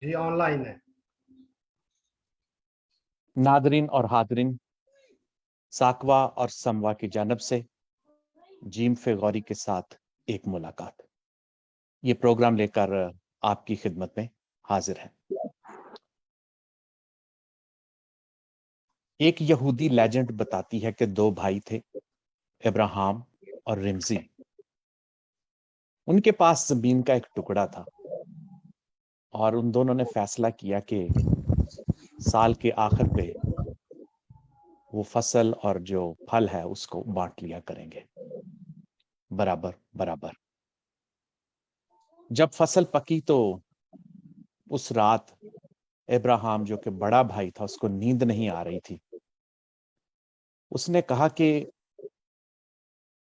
जी online है। Nadreen और हादरीन, साकवा और समवा की जानब से जीम फेगौरी के साथ एक मुलाकात, ये प्रोग्राम लेकर आपकी खिदमत में हाजिर है। एक यहूदी लेजेंड बताती है कि दो भाई थे, इब्राहिम और रिमजी। उनके पास जमीन का एक टुकड़ा था और उन दोनों ने फैसला किया कि साल के आखिर पे वो फसल और जो फल है उसको बांट लिया करेंगे, बराबर बराबर। जब फसल पकी तो उस रात इब्राहिम, जो कि बड़ा भाई था, उसको नींद नहीं आ रही थी। उसने कहा कि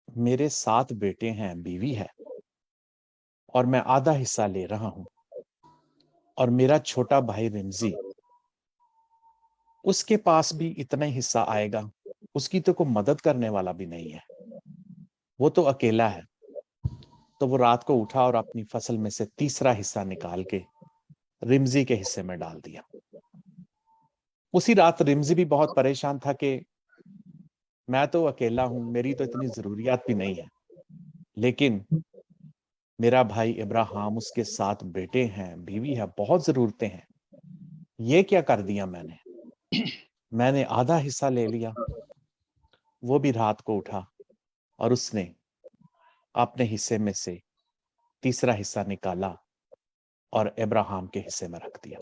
मेरे 7 बेटे हैं, बीवी है, और मैं आधा हिस्सा ले रहा हूं, और मेरा छोटा भाई रिमजी, उसके पास भी इतना ही हिस्सा आएगा। उसकी तो कोई मदद करने वाला भी नहीं है, वो तो अकेला है। तो वो रात को उठा और अपनी फसल में से तीसरा हिस्सा निकाल के रिमजी के हिस्से में डाल दिया। उसी रात रिमजी भी बहुत परेशान था कि मैं तो अकेला हूं, मेरी तो इतनी जरूरियात भी नहीं है, लेकिन मेरा भाई इब्राहिम, उसके 7 बेटे हैं, बीवी है, बहुत जरूरतें हैं। ये क्या कर दिया मैंने आधा हिस्सा ले लिया। वो भी रात को उठा और उसने अपने हिस्से में से तीसरा हिस्सा निकाला और इब्राहिम के हिस्से में रख दिया।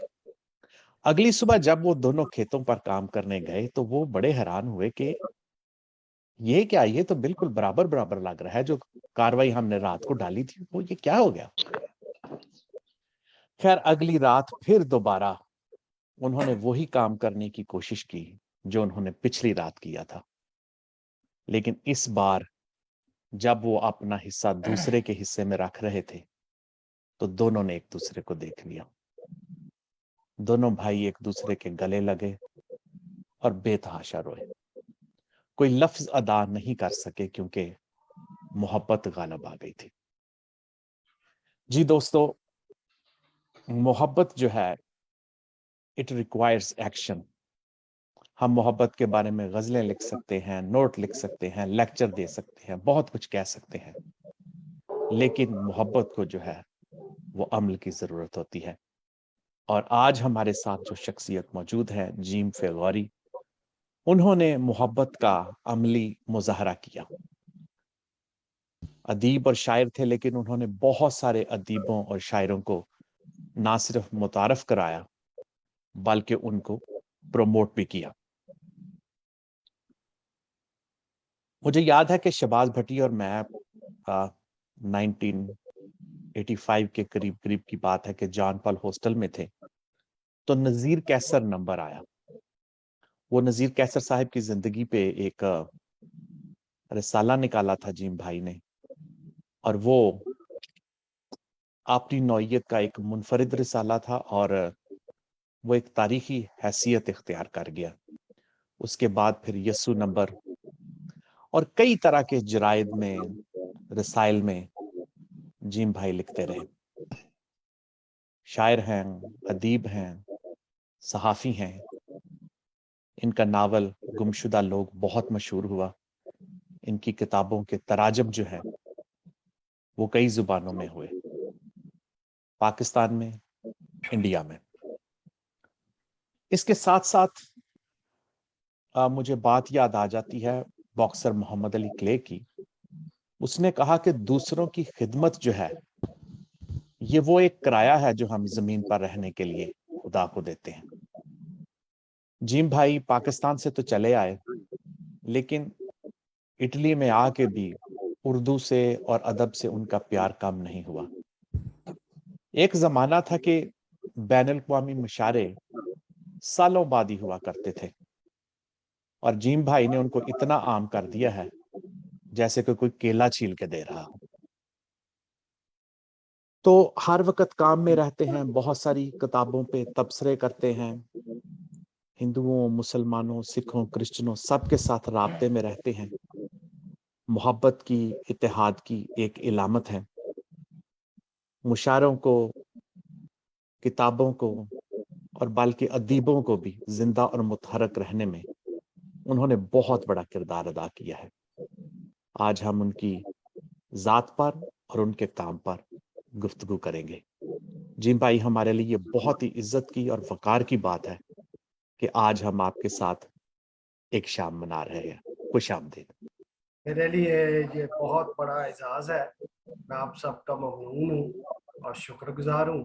अगली सुबह जब वो दोनों खेतों पर काम करने गए तो वो बड़े हैरान हुए कि ये क्या, ये तो बिल्कुल बराबर बराबर लग रहा है। जो कार्रवाई हमने रात को डाली थी वो ये क्या हो गया। खैर, अगली रात फिर दोबारा उन्होंने वही काम करने की कोशिश की जो उन्होंने पिछली रात किया था, लेकिन इस बार जब वो अपना हिस्सा दूसरे के हिस्से में रख रहे थे तो दोनों ने एक दूसरे को देख लिया। दोनों भाई एक दूसरे के गले लगे और बेतहाशा रोए। कोई लफ्ज अदा नहीं कर सके क्योंकि मोहब्बत गालिब आ गई थी। जी दोस्तों, मोहब्बत जो है, इट रिक्वायर्स एक्शन। हम मोहब्बत के बारे में गजलें लिख सकते हैं, नोट लिख सकते हैं, लेक्चर दे सकते हैं, बहुत कुछ कह सकते हैं, लेकिन मोहब्बत को जो है वो अमल की जरूरत होती है। और आज हमारे साथ जो शख्सियत मौजूद है, जीम फेगौरी, उन्होंने मोहब्बत का अमली मुजाहरा किया। अदीब और शायर थे, लेकिन उन्होंने बहुत सारे अदीबों और शायरों को ना सिर्फ मुतारफ कराया बल्कि उनको प्रमोट भी किया। मुझे याद है कि शहबाज भट्टी और मैं 1985 के करीब करीब की बात है कि जॉन पॉल हॉस्टल में थे, तो नजीर कैसर नंबर आया। वो नजीर कैसर साहब की जिंदगी पे एक रिसाला निकाला था जीम भाई ने, और वो अपनी नौइयत का एक मुनफरिद रिसाला था और वो एक तारीखी हैसियत इख्तियार कर गया। उसके बाद फिर यस्सु नंबर और कई तरह के जराइद में, रसाइल में जीम भाई लिखते रहे। शायर हैं, अदीब हैं, सहाफ़ी हैं। इनका नावल गुमशुदा लोग बहुत मशहूर हुआ। इनकी किताबों के तराजम जो है वो कई जुबानों में हुए, पाकिस्तान में, इंडिया में। इसके साथ साथ मुझे बात याद आ जाती है बॉक्सर मोहम्मद अली क्ले की। उसने कहा कि दूसरों की खिदमत जो है ये वो एक किराया है जो हम जमीन पर रहने के लिए खुदा को देते हैं। जीम भाई पाकिस्तान से तो चले आए, लेकिन इटली में आके भी उर्दू से और अदब से उनका प्यार कम नहीं हुआ। एक जमाना था कि बैनुल अक़वामी मुशारे सालों बाद ही हुआ करते थे, और जीम भाई ने उनको इतना आम कर दिया है जैसे कि कोई केला छील के दे रहा हो। तो हर वक्त काम में रहते हैं, बहुत सारी किताबों पे तबसरे करते हैं, हिंदुओं, मुसलमानों, सिखों, क्रिश्चियनों सबके साथ राब्ते में रहते हैं। मोहब्बत की, इत्तेहाद की एक इलामत है। मुशारों को किताबों को और बल्कि अदीबों को भी जिंदा और मुतहरक रहने में उन्होंने बहुत बड़ा किरदार अदा किया है। आज हम उनकी ज़ात पर और उनके काम पर गुफ्तगू करेंगे। जी भाई, हमारे लिए ये बहुत ही इज्जत की और वक़ार की बात है कि आज हम आपके साथ एक शाम मना रहे हैं। खुशामदीद। मेरे लिए ये बहुत बड़ा एजाज़ है। मैं आप सबका ममनून हूँ और शुक्रगुजार हूँ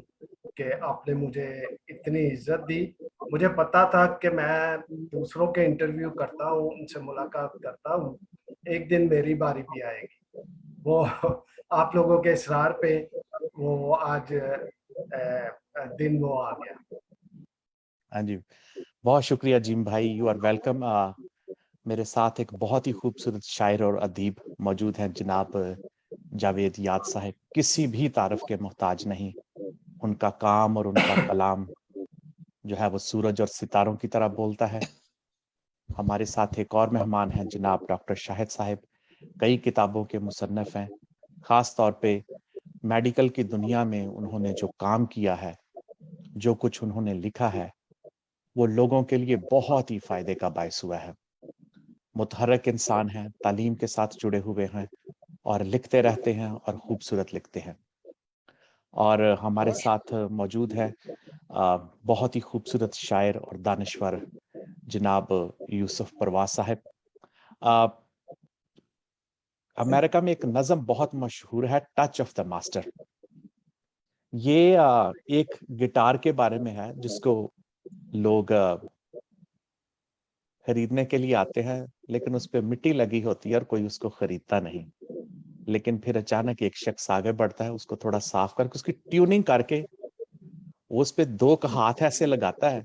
कि आपने मुझे इतनी इज्जत दी। मुझे पता था कि मैं दूसरों के इंटरव्यू करता हूँ, उनसे मुलाकात करता हूँ, एक दिन मेरी बारी भी आएगी। वो आप लोगों के इसरार पे वो आज दिन वो आ गया। हाँ जी, बहुत शुक्रिया जीम भाई, यू आर वेलकम। मेरे साथ एक बहुत ही खूबसूरत शायर और अदीब मौजूद हैं, जनाब जावेद याद साहब। किसी भी तारीफ के मोहताज नहीं। उनका काम और उनका कलाम जो है वो सूरज और सितारों की तरह बोलता है। हमारे साथ एक और मेहमान हैं, जनाब डॉक्टर शाहिद साहब। कई किताबों के मुसन्निफ हैं। ख़ास तौर पे मेडिकल की दुनिया में उन्होंने जो काम किया है, जो कुछ उन्होंने लिखा है, वो लोगों के लिए बहुत ही फ़ायदे का बायस हुआ है। मुतहर्रिक इंसान हैं, तालीम के साथ जुड़े हुए हैं और लिखते रहते हैं और खूबसूरत लिखते हैं। और हमारे साथ मौजूद है बहुत ही खूबसूरत शायर और दानिश्वर जनाब यूसुफ परवाज़ साहब। अ, अमेरिका में एक नज़म बहुत मशहूर है, टच ऑफ द मास्टर। ये एक गिटार के बारे में है जिसको लोग खरीदने के लिए आते हैं, लेकिन उस पे मिट्टी लगी होती है और कोई उसको खरीदता नहीं। लेकिन फिर अचानक एक शख्स आगे बढ़ता है, उसको थोड़ा साफ करके उसकी ट्यूनिंग करके वो उस पे 2 का हाथ ऐसे लगाता है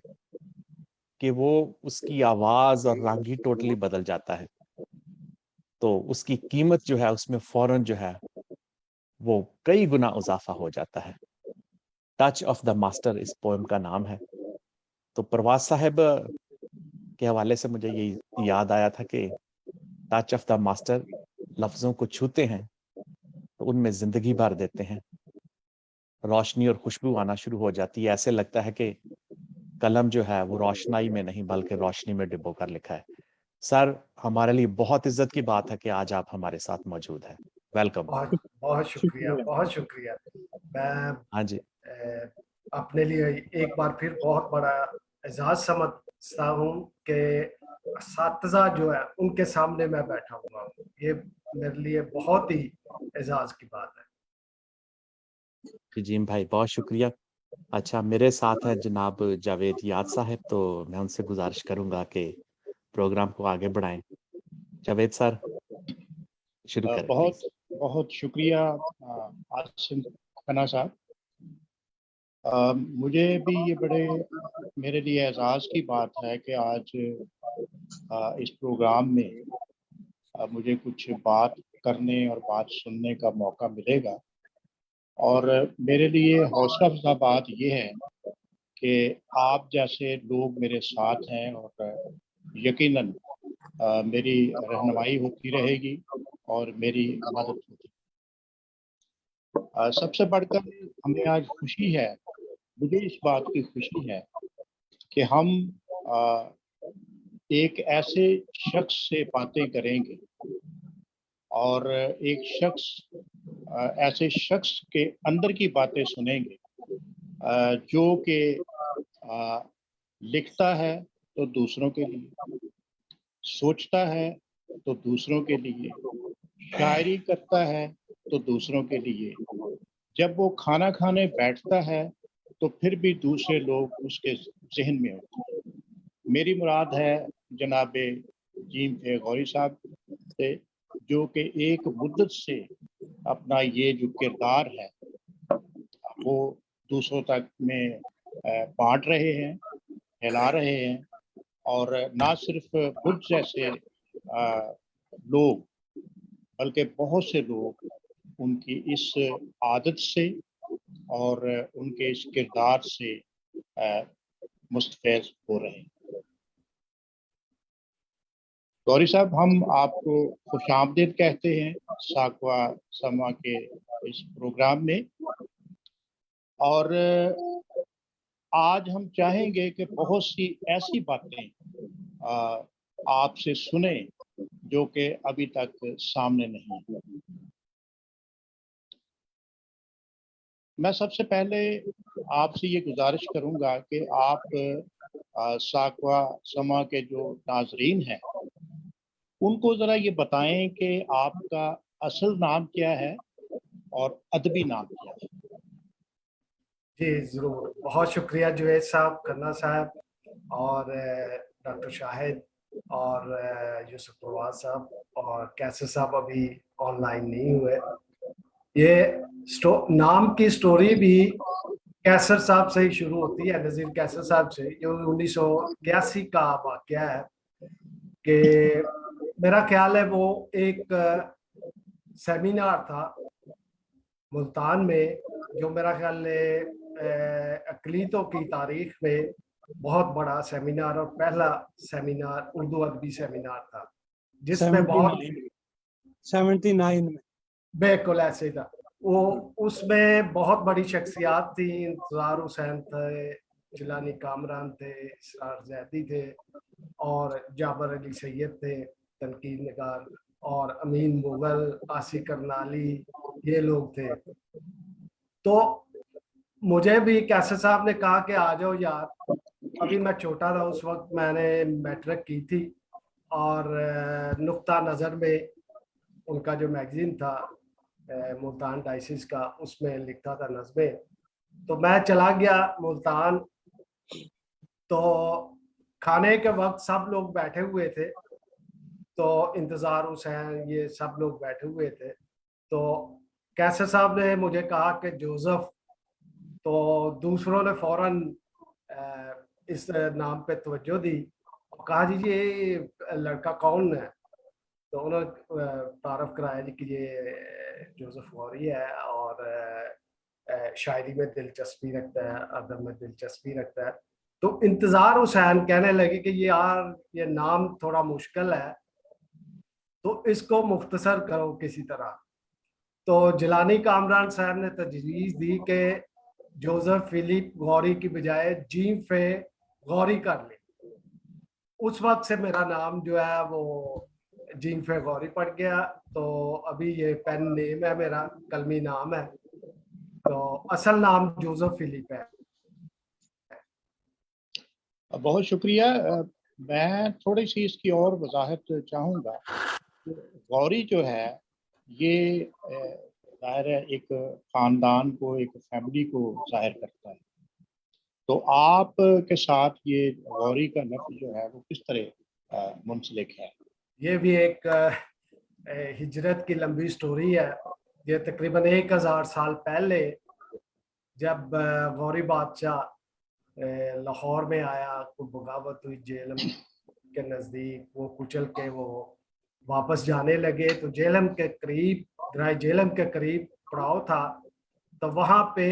कि वो उसकी आवाज़ और रंग ही टोटली बदल जाता है। तो उसकी कीमत जो है उसमें फ़ौरन जो है वो कई गुना इज़ाफ़ा हो जाता है। टच ऑफ द मास्टर इस पोएम का नाम है। तो परवाज़ साहब के हवाले से मुझे ये याद आया था कि टच ऑफ द मास्टर लफ्ज़ों को छूते हैं तो उनमें ज़िंदगी भर देते हैं। रोशनी और खुशबू आना शुरू हो जाती है। ऐसे लगता है कि कलम जो है वो रोशनाई में नहीं बल्कि रोशनी में डुबो कर लिखा है। सर, हमारे लिए बहुत इज़्ज़त की बात है कि आज आप हमारे साथ मौजूद हैं। वेलकम। बहुत बहुत शुक्रिया, शुक्रिया। बहुत शुक्रिया। मैं हाँ जी। अपने लिए एक बार फिर बहुत बड़ा एजाज समझता हूँ कि असातिज़ा जो है उनके सामने मैं बैठा हुआ हूँ। ये मेरे लिए बहुत ही एजाज की बात है। जी, जीम भाई बहुत शुक्रिया। अच्छा, मेरे साथ हैं जनाब जावेद याद साहब, तो मैं उनसे गुज़ारिश करूँगा कि प्रोग्राम को आगे बढ़ाएँ। जावेद सर, शुरू करें बहुत प्लीज़। बहुत शुक्रिया आसिम खन्ना साहब। मुझे भी ये बड़े मेरे लिए एजाज़ की बात है कि आज इस प्रोग्राम में मुझे कुछ बात करने और बात सुनने का मौका मिलेगा। और मेरे लिए हौसला अफ़ज़ा बात ये है कि आप जैसे लोग मेरे साथ हैं और यकीनन मेरी रहनुमाई होती रहेगी और मेरी मदद होती। सबसे बढ़कर हमें आज खुशी है, मुझे इस बात की खुशी है कि हम अ, एक ऐसे शख्स से बातें करेंगे और एक शख्स ऐसे शख्स के अंदर की बातें सुनेंगे जो कि लिखता है तो दूसरों के लिए, सोचता है तो दूसरों के लिए, शायरी करता है तो दूसरों के लिए, जब वो खाना खाने बैठता है तो फिर भी दूसरे लोग उसके ज़हन में होते हैं। मेरी मुराद है जनाबे जीम ए गौरी साहब से, जो कि एक मुद्दत से अपना ये जो किरदार है वो दूसरों तक में बाँट रहे हैं, फैला रहे हैं। और ना सिर्फ मुझ जैसे लोग बल्कि बहुत से लोग उनकी इस आदत से और उनके इस किरदार से मुस्तफ़ैज़ हो रहे हैं। गौरी साहब, हम आपको खुशामदीद कहते हैं साकवा समा के इस प्रोग्राम में। और آج ہم چاہیں گے کہ بہت سی ایسی باتیں آپ سے سنیں جو کہ ابھی تک سامنے نہیں ہیں۔ میں سب سے پہلے آپ سے یہ گزارش کروں گا کہ آپ ساکوا سما کے جو ناظرین ہیں ان کو ذرا یہ بتائیں کہ آپ کا اصل نام کیا ہے اور ادبی نام کیا ہے۔ جی ضرور، بہت شکریہ جوید صاحب، کھنہ صاحب اور ڈاکٹر شاہد اور یوسف پرواز صاحب اور کیسر صاحب ابھی آن لائن نہیں ہوئے۔ یہ نام کی سٹوری بھی کیسر صاحب سے ہی شروع ہوتی ہے، نذیر کیسر صاحب سے۔ یہ 1981 کا واقعہ ہے کہ میرا خیال ہے وہ ایک سیمینار تھا ملتان میں، جو میرا خیال ہے اقلیتوں کی تاریخ میں بہت بڑا سیمینار اور پہلا سیمینار اردو ادبی سیمینار تھا، جس میں بہت 79 میں بالکل ایسے تھا وہ۔ اس میں بہت بڑی شخصیات تھی، انتظار حسین تھے، جیلانی کامران تھے، اسرار زیدی تھے اور جابر علی سید تھے تنقید نگار، اور امین مغل، آسی کرنالی، یہ لوگ تھے۔ تو مجھے بھی کیسر صاحب نے کہا کہ آ جاؤ یار، ابھی میں چھوٹا تھا اس وقت، میں نے میٹرک کی تھی، اور نقطہ نظر میں ان کا جو میگزین تھا ملتان ڈائسس کا، اس میں لکھتا تھا نظمیں۔ تو میں چلا گیا ملتان، تو کھانے کے وقت سب لوگ بیٹھے ہوئے تھے، تو انتظار حسین یہ سب لوگ بیٹھے ہوئے تھے۔ تو کیسر صاحب نے مجھے کہا کہ جوزف، تو دوسروں نے فوراً اس نام پہ توجہ دی اور کہا جی یہ لڑکا کون ہے؟ تو انہوں نے تعارف کرایا جی کہ یہ جوزف غوری ہے اور شاعری میں دلچسپی رکھتا ہے، ادب میں دلچسپی رکھتا ہے۔ تو انتظار حسین کہنے لگے کہ یار یہ نام تھوڑا مشکل ہے، تو اس کو مختصر کرو کسی طرح۔ تو جیلانی کامران صاحب نے تجویز دی کہ جوزف فلپ غوری کی بجائے جیم فے غوری کر لے۔ اس وقت سے میرا نام جو ہے وہ جیم فے غوری پڑ گیا۔ تو ابھی یہ پین نیم ہے میرا، قلمی نام ہے، تو اصل نام جوزف فلپ ہے۔ بہت شکریہ۔ میں تھوڑی سی اس کی اور وضاحت چاہوں گا۔ غوری جو ہے یہ ظاہر ہے ایک خاندان کو، ایک فیملی کو ظاہر کرتا ہے۔ تو آپ کے ساتھ یہ غوری کا لفظ جو ہے وہ کس طرح منسلک ہے؟ یہ بھی ایک ہجرت کی لمبی سٹوری ہے۔ یہ تقریباً 1000 سال پہلے جب غوری بادشاہ لاہور میں آیا، کو بغاوت ہوئی جہلم کے نزدیک، وہ کچل کے وہ واپس جانے لگے، تو جہلم کے قریب، درائے جہلم کے قریب پڑاؤ تھا، تو وہاں پہ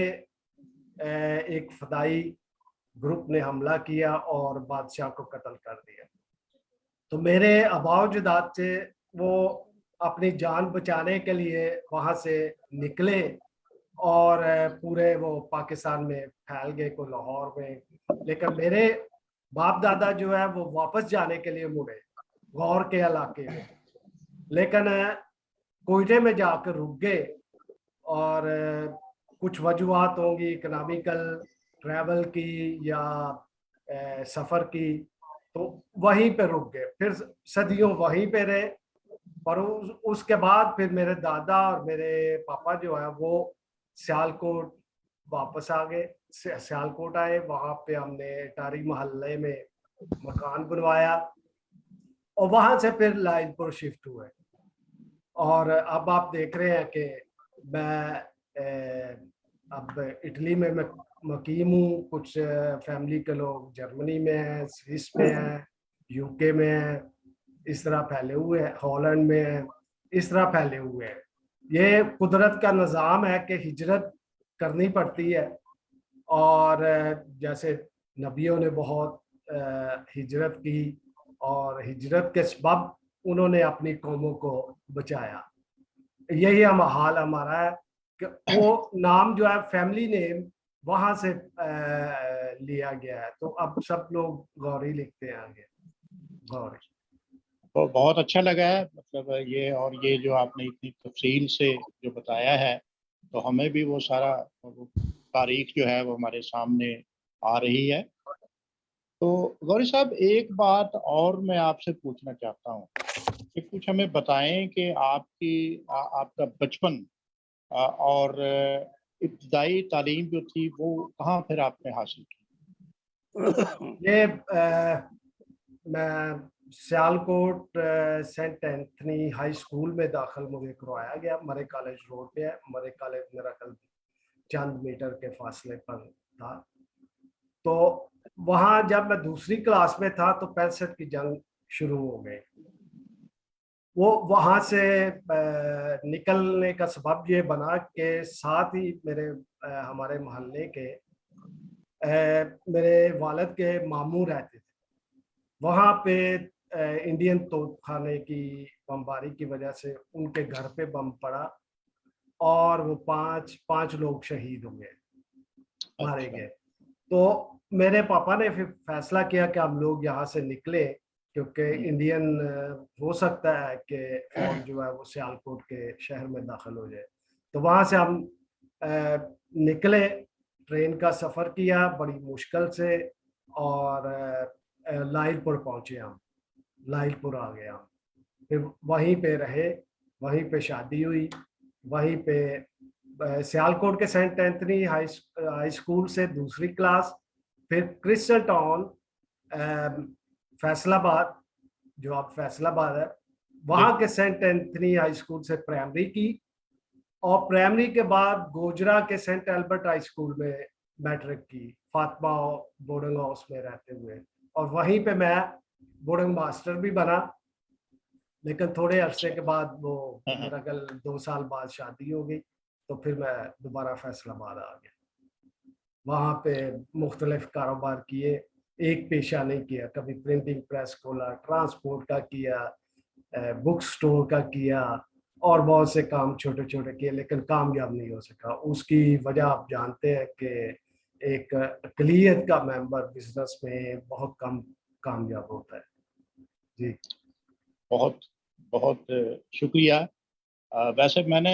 ایک فدائی گروپ نے حملہ کیا اور بادشاہ کو قتل کر دیا۔ تو میرے آباء و اجداد سے وہ اپنی جان بچانے کے لیے وہاں سے نکلے اور پورے وہ پاکستان میں پھیل گئے، کو لاہور میں۔ لیکن میرے باپ دادا جو ہے وہ واپس جانے کے لیے مڑے غور کے علاقے میں، لیکن کوئٹے میں جا کر رک گئے، اور کچھ وجوہات ہوں گی، اکنامیکل ٹریول کی یا سفر کی، تو وہیں پہ رک گئے، پھر صدیوں وہیں پہ رہے۔ پر اس کے بعد پھر میرے دادا اور میرے پاپا جو ہے وہ سیالکوٹ واپس آ گئے، سیالکوٹ آئے، وہاں پہ ہم نے اٹاری محلے میں مکان بنوایا، اور وہاں سے پھر لائن پور شفٹ ہوئے۔ اور اب آپ دیکھ رہے ہیں کہ میں اب اٹلی میں مقیم ہوں، کچھ فیملی کے لوگ جرمنی میں ہیں، سوئس میں ہیں، یو کے میں ہیں، اس طرح پھیلے ہوئے ہیں، ہالینڈ میں ہیں، اس طرح پھیلے ہوئے ہیں۔ یہ قدرت کا نظام ہے کہ ہجرت کرنی پڑتی ہے، اور جیسے نبیوں نے بہت ہجرت کی، اور ہجرت کے سبب انہوں نے اپنی قوموں کو بچایا۔ یہی حال ہمارا ہے کہ وہ نام جو ہے فیملی نیم वहां से लिया गया है, तो अब सब लोग गौरी लिखते हैं आगे, गौरी। तो बहुत अच्छा लगा है, मतलब ये, और ये जो आपने इतनी तफसील से जो बताया है, तो हमें भी वो सारा वो तारीख जो है वो हमारे सामने आ रही है। तो गौरी साहब, एक बात और मैं आपसे पूछना चाहता हूँ कि कुछ हमें बताएं कि आपका बचपन और इब्तदाई तालीम जो थी वो कहाँ फिर आपने हासिल की? ये मैं Sialkot Saint Anthony High School में दाखिल मुझे करवाया गया। मरे कॉलेज रोड पे है, मरे कॉलेज मेरा कल चंद मीटर के फासले पर था। तो वहां जब मैं दूसरी क्लास में था तो 65 की जंग शुरू हो गई। वो वहां से निकलने का सबब ये बना कि साथ ही मेरे हमारे मोहल्ले के मेरे वालिद के मामू रहते थे वहां पे। इंडियन तोपखाने की बमबारी की वजह से उनके घर पे बम पड़ा और वो पांच पांच लोग शहीद हुए, मारे अच्छा। गए। तो मेरे पापा ने फिर फैसला किया कि हम लोग यहाँ से निकले, क्योंकि इंडियन हो सकता है कि फौज जो है वो सियालकोट के शहर में दाखिल हो जाए। तो वहां से हम निकले, ट्रेन का सफर किया बड़ी मुश्किल से, और लाइलपुर पहुंचे हम। लाइलपुर आ गए हम, फिर वहीं पे रहे, वहीं पे शादी हुई, वहीं पे सियालकोट के सेंट एंथनी हाई स्कूल से दूसरी क्लास, फिर क्रिस्टल टाउन फैसलाबाद, जो अब फैसलाबाद है, जी। वहां के सेंट एंथनी हाई स्कूल से प्राइमरी की, और प्राइमरी के बाद गोजरा के सेंट एल्बर्ट हाई स्कूल में मैट्रिक की, फातिमा बोर्डिंग हाउस में रहते हुए। और वहीं पे मैं बोर्डिंग मास्टर भी बना, लेकिन थोड़े अरसे अच्छा। के बाद वो हाँ, हाँ। मेरा कल 2 साल बाद शादी हो गई, तो फिर मैं दोबारा फैसलाबाद आ गया। वहाँ पे मुख्तलिफ कारोबार किए, एक पेशा नहीं किया। कभी प्रिंटिंग प्रेस खोला, ट्रांसपोर्ट का किया, बुक स्टोर का किया, और बहुत से काम छोटे छोटे किए, लेकिन कामयाब नहीं हो सका। उसकी वजह आप जानते हैं कि एक अक़लियत का मेंबर बिजनेस में बहुत कम कामयाब होता है। जी। बहुत बहुत शुक्रिया। वैसे मैंने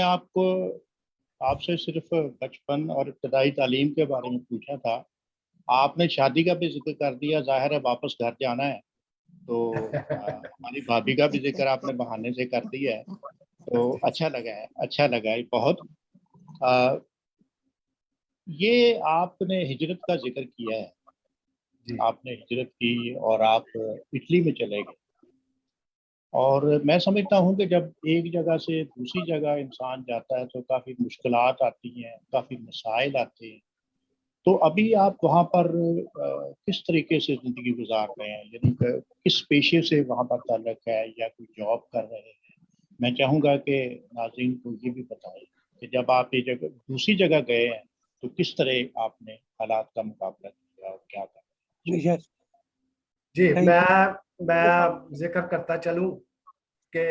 आपसे सिर्फ बचपन और इब्तदाई तालीम के बारे में पूछा था। आपने शादी का भी जिक्र कर दिया, जाहिर है वापस घर जाना है, तो हमारी भाभी का भी जिक्र आपने बहाने से कर दिया है, तो अच्छा लगा है, अच्छा लगा है बहुत। अ, ये आपने हिजरत का जिक्र किया है, जी। आपने हिजरत की और आप इटली में चले गए। और मैं समझता हूँ कि जब एक जगह से दूसरी जगह इंसान जाता है तो काफ़ी मुश्किलात आती हैं, काफ़ी मसाइल आते हैं। तो अभी आप वहाँ पर किस तरीके से ज़िंदगी गुजार रहे हैं, यानी कि किस पेशे से वहाँ पर ताल्लुक़ है या कोई जॉब कर रहे हैं? मैं चाहूँगा कि नाज़रीन को ये भी बताएं कि जब आप ये जगह दूसरी जगह गए हैं तो किस तरह आपने हालात का मुकाबला किया और क्या कर रहे हैं? Yes, जी, thank मैं जिक्र करता चलूं कि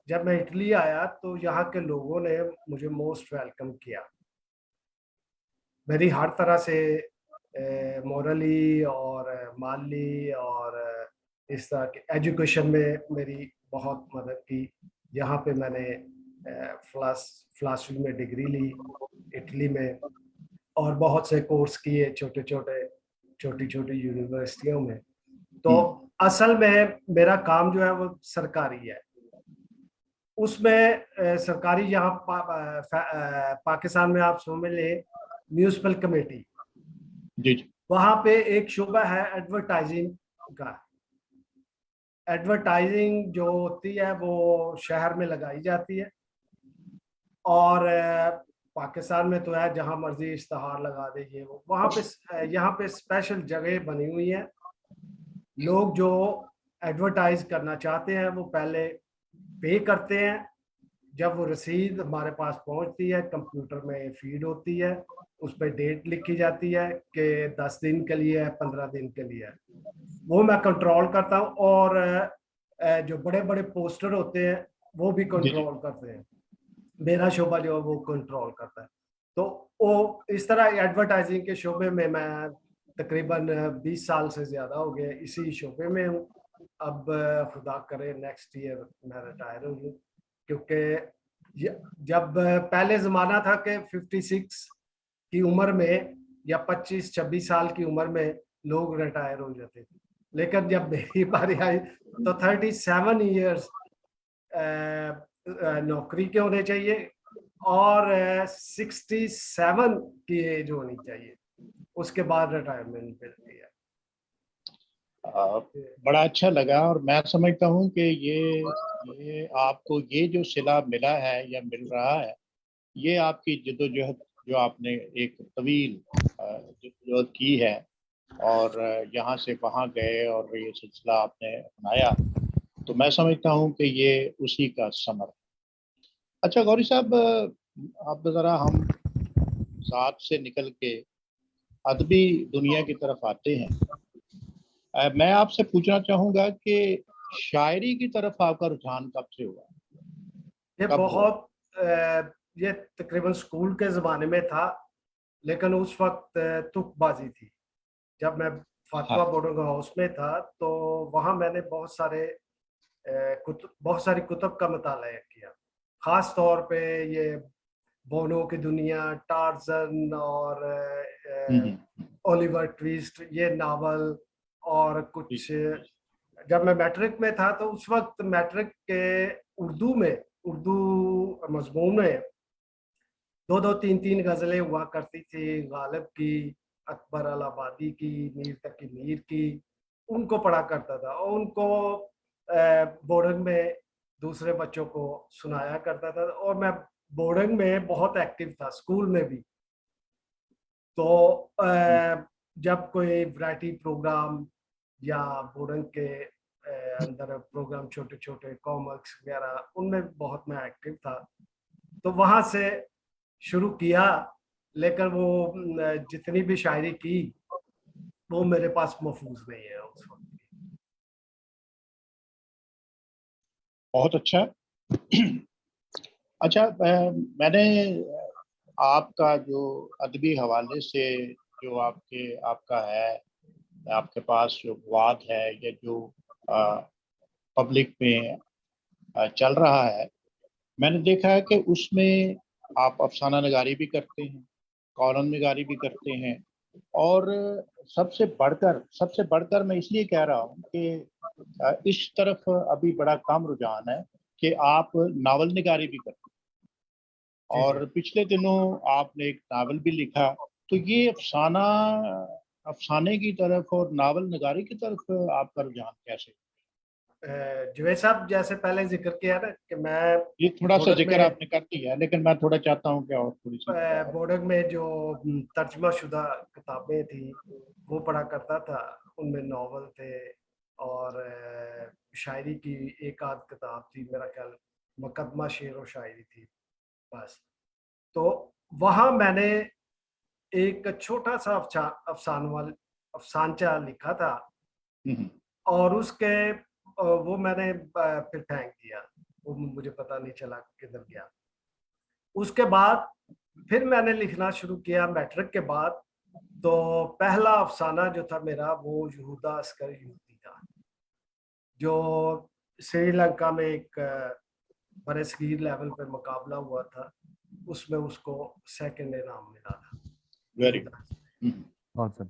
जब मैं इटली आया तो यहाँ के लोगों ने मुझे मोस्ट वेलकम किया। मेरी हर तरह से मोरली और माली और इस तरह के एजुकेशन में मेरी बहुत मदद की। यहाँ पे मैंने फिलासफी में डिग्री ली इटली में, और बहुत से कोर्स किए छोटी छोटी यूनिवर्सिटियों में। तो हम्म। असल में मेरा काम जो है वो सरकारी है। उसमें सरकारी यहाँ पाकिस्तान में आप समझ ले म्यूनिसिपल कमेटी, जी जी। वहां पे एक शुबा है एडवर्टाइजिंग का। एडवर्टाइजिंग जो होती है वो शहर में लगाई जाती है, और पाकिस्तान में तो है जहां मर्जी इश्तहार लगा दे ये वो। वहां पे यहाँ पे स्पेशल जगह बनी हुई है। लोग जो एडवर्टाइज करना चाहते हैं वो पहले पे करते हैं। जब वो रसीद हमारे पास पहुंचती है, कंप्यूटर में फीड होती है, उस पर डेट लिखी जाती है कि 10 दिन के लिए है, 15 दिन के लिए है। वो मैं कंट्रोल करता हूँ, और जो बड़े बड़े पोस्टर होते हैं वो भी जी जी। कंट्रोल करते हैं। मेरा शोबा जो है वो कंट्रोल करता है। تو وہ اس طرح ایڈورٹائزنگ کے شعبے میں میں تقریباً 20 سال سے زیادہ ہو گئے اسی شعبے میں ہوں. اب خدا کرے نیکسٹ ایئر میں ریٹائر ہوں. کیونکہ جب پہلے زمانہ تھا کہ 56 کی عمر میں یا 25-26 سال کی عمر میں لوگ ریٹائر ہو جاتے تھے, لیکن جب میری باری آئی تو 37 ایئرس نوکری کے ہونے چاہیے اور 67 کی ایج ہونی چاہیے, اس کے بعد ریٹائرمنٹ ملتی ہے. بڑا اچھا لگا, اور میں سمجھتا ہوں کہ یہ آپ کو یہ جو صلہ ملا ہے یا مل رہا ہے, یہ آپ کی جدوجہد جو آپ نے ایک طویل جدوجہد کی ہے اور یہاں سے وہاں گئے اور یہ سلسلہ آپ نے اپنایا, تو میں سمجھتا ہوں کہ یہ اسی کا ثمر ہے. اچھا غوری صاحب, اب ذرا ہم ذات سے نکل کے ادبی دنیا کی طرف آتے ہیں. میں آپ سے پوچھنا چاہوں گا کہ شاعری کی طرف آپ کا رجحان کب سے ہوا؟ یہ کب ہوا؟ بہت یہ تقریباً اسکول کے زمانے میں تھا, لیکن اس وقت تک بازی تھی. جب میں فاطمہ بورڈنگ ہاؤس میں تھا تو وہاں میں نے بہت ساری کتب کا مطالعہ کیا, خاص طور پہ یہ بونو کی دنیا, ٹارزن اور اولیور ٹویسٹ, یہ ناول, اور کچھ. جب میں میٹرک میں تھا تو اس وقت میٹرک کے اردو مضمون میں 2-3 غزلیں ہوا کرتی تھی, غالب کی, اکبر الہآبادی کی, میر تقی میر کی, ان کو پڑھا کرتا تھا اور ان کو بورڈنگ میں دوسرے بچوں کو سنایا کرتا تھا. اور میں بورڈنگ میں بہت ایکٹیو تھا, اسکول میں بھی. تو جب کوئی ورائٹی پروگرام یا بورڈنگ کے اندر پروگرام چھوٹے چھوٹے کامکس وغیرہ, ان میں بہت میں ایکٹیو تھا. تو وہاں سے شروع کیا, لیکن وہ جتنی بھی شاعری کی وہ میرے پاس محفوظ نہیں ہے اس وقت. بہت اچھا. اچھا, میں نے آپ کا جو ادبی حوالے سے جو آپ کا ہے, آپ کے پاس جو مواد ہے یا جو پبلک میں چل رہا ہے, میں نے دیکھا ہے کہ اس میں آپ افسانہ نگاری بھی کرتے ہیں, کالم نگاری بھی کرتے ہیں, اور سب سے بڑھ کر میں اس لیے کہہ رہا ہوں کہ اس طرف ابھی بڑا کم رجحان ہے کہ آپ ناول نگاری بھی کرتے ہیں. اور پچھلے دنوں آپ نے ایک ناول بھی لکھا, تو یہ افسانے کی طرف اور ناول نگاری کی طرف آپ کا رجحان کیسے؟ جوید صاحب, جیسے پہلے ذکر کیا نا کہ میں یہ تھوڑا سا ذکر آپ نے کر دیا ہے, لیکن میں تھوڑا چاہتا ہوں کہ اور تھوڑی سی بورڈنگ میں جو ترجمہ شدہ کتابیں تھیں وہ پڑھا کرتا تھا. ان میں ناول تھے اور شاعری کی ایک آدھ کتاب تھی, میرا خیال مقدمہ شعر و شاعری تھی بس. تو وہاں میں نے ایک چھوٹا سا افسانچہ لکھا تھا, اور اس کے وہ میں نے پھر پھینک دیا, وہ مجھے پتہ نہیں چلا کدھر گیا. اس کے بعد پھر میں نے لکھنا شروع کیا میٹرک کے بعد. تو پہلا افسانہ جو تھا میرا وہ یہودا عسکر یہودی تھا, جو سری لنکا میں ایک برِ صغیر لیول پہ مقابلہ ہوا تھا, اس میں اس کو سیکنڈ انعام ملا تھا.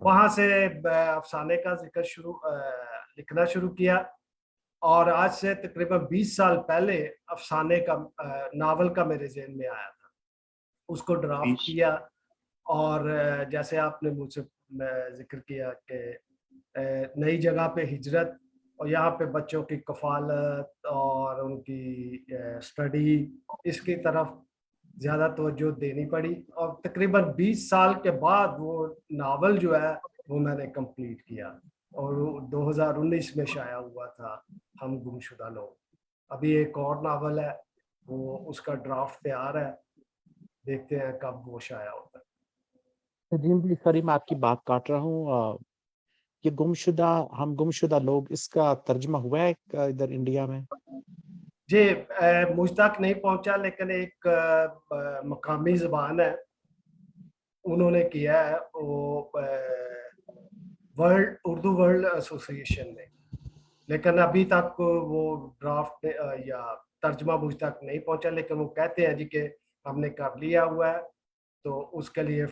وہاں سے افسانے کا ذکر لکھنا شروع کیا, اور آج سے تقریباً 20 سال پہلے افسانے کا ناول کا میرے ذہن میں آیا تھا, اس کو ڈرافٹ کیا. اور جیسے آپ نے مجھ سے ذکر کیا کہ نئی جگہ پہ ہجرت, اور یہاں پہ بچوں کی کفالت اور ان کی اسٹڈی, اس کی طرف زیادہ توجہ دینی پڑی. اور تقریباً 20 سال کے بعد وہ ناول جو ہے وہ میں نے کمپلیٹ کیا, اور 2019 میں شائع ہوا تھا, ہم گمشدہ لوگ. ابھی ایک اور ناول ہے, وہ اس کا ڈرافٹ تیار ہے, دیکھتے ہیں کب وہ شائع ہوتا ہے. سوری میں آپ کی بات کاٹ رہا ہوں, یہ ہم گمشدہ لوگ, اس کا ترجمہ ہوا ہے ادھر انڈیا میں؟ جی, مجھ تک نہیں پہنچا, لیکن ایک مقامی زبان ہے انہوں نے کیا ہے وہ اردو ورلڈ ایسوسیشن نے، لیکن ابھی تک وہ ڈرافٹ یا ترجمہ مجھ تک نہیں پہنچا، لیکن وہ کہتے ہیں جی کہ ہم نے کر لیا ہوا ہے، تو اس کے لیے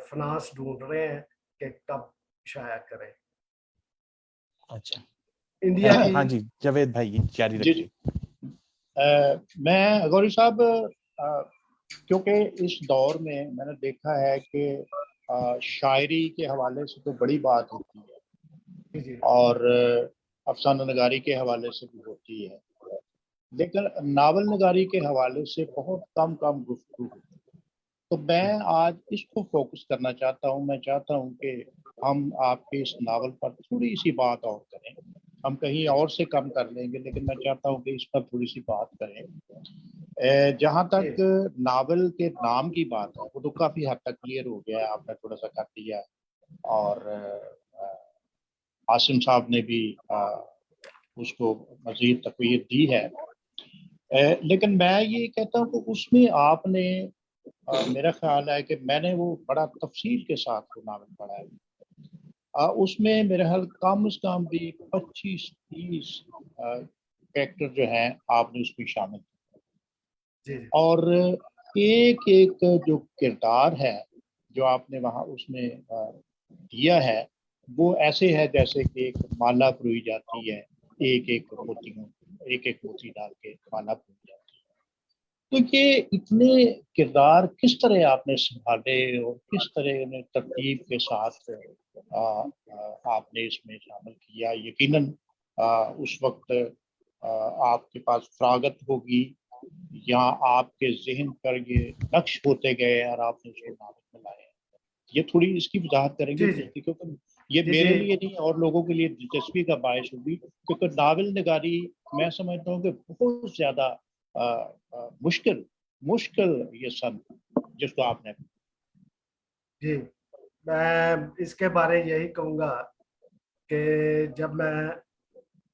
فنانس ڈھونڈ رہے ہیں کہ کب شائع کریں. اچھا انڈیا کی ہاں جی جاوید بھائی جاری جی رکھیے. میں غوری صاحب کیونکہ اس دور میں نے دیکھا ہے کہ شاعری کے حوالے سے تو بڑی بات ہوتی ہے جی اور افسانہ نگاری کے حوالے سے بھی ہوتی ہے، لیکن ناول نگاری کے حوالے سے بہت کم گفتگو ہوتی ہے. تو میں آج اس کو فوکس کرنا چاہتا ہوں. میں چاہتا ہوں کہ ہم آپ کے اس ناول پر تھوڑی سی بات اور کریں. ہم کہیں اور سے کم کر لیں گے، لیکن میں چاہتا ہوں کہ اس پر تھوڑی سی بات کریں. جہاں تک ناول کے نام کی بات ہے وہ تو کافی حد تک کلیئر ہو گیا ہے، آپ نے تھوڑا سا کر دیا، اور عاصم صاحب نے بھی اس کو مزید تقویت دی ہے. لیکن میں یہ کہتا ہوں کہ اس میں آپ نے میرا خیال ہے کہ میں نے وہ بڑا تفصیل کے ساتھ وہ ناول پڑھا ہے. اس میں میرا خیال کم از کم بھی 25-30 کریکٹر جو ہیں آپ نے اس میں شامل کیا، اور ایک ایک جو کردار ہے جو آپ نے وہاں اس میں دیا ہے وہ ایسے ہے جیسے کہ ایک مالا پروئی جاتی ہے، ایک ایک موتی ڈال کے مالا پروئی جاتی ہے. تو یہ اتنے کردار کس طرح آپ نے سنبھالے اور کس طرح انہیں ترتیب کے ساتھ آپ نے اس میں شامل کیا؟ یقیناً اس وقت آپ کے پاس فراغت ہوگی یا آپ کے ذہن پر یہ نقش ہوتے گئے اور آپ نے اس کو ناول میں لائے. یہ تھوڑی اس کی وضاحت کریں گے کیونکہ یہ میرے لیے نہیں اور لوگوں کے لیے دلچسپی کا باعث ہوگی، کیونکہ ناول نگاری میں سمجھتا ہوں کہ بہت زیادہ مشکل یہ سن جس کو آپ نے. جی میں اس کے بارے یہی کہوں گا کہ جب میں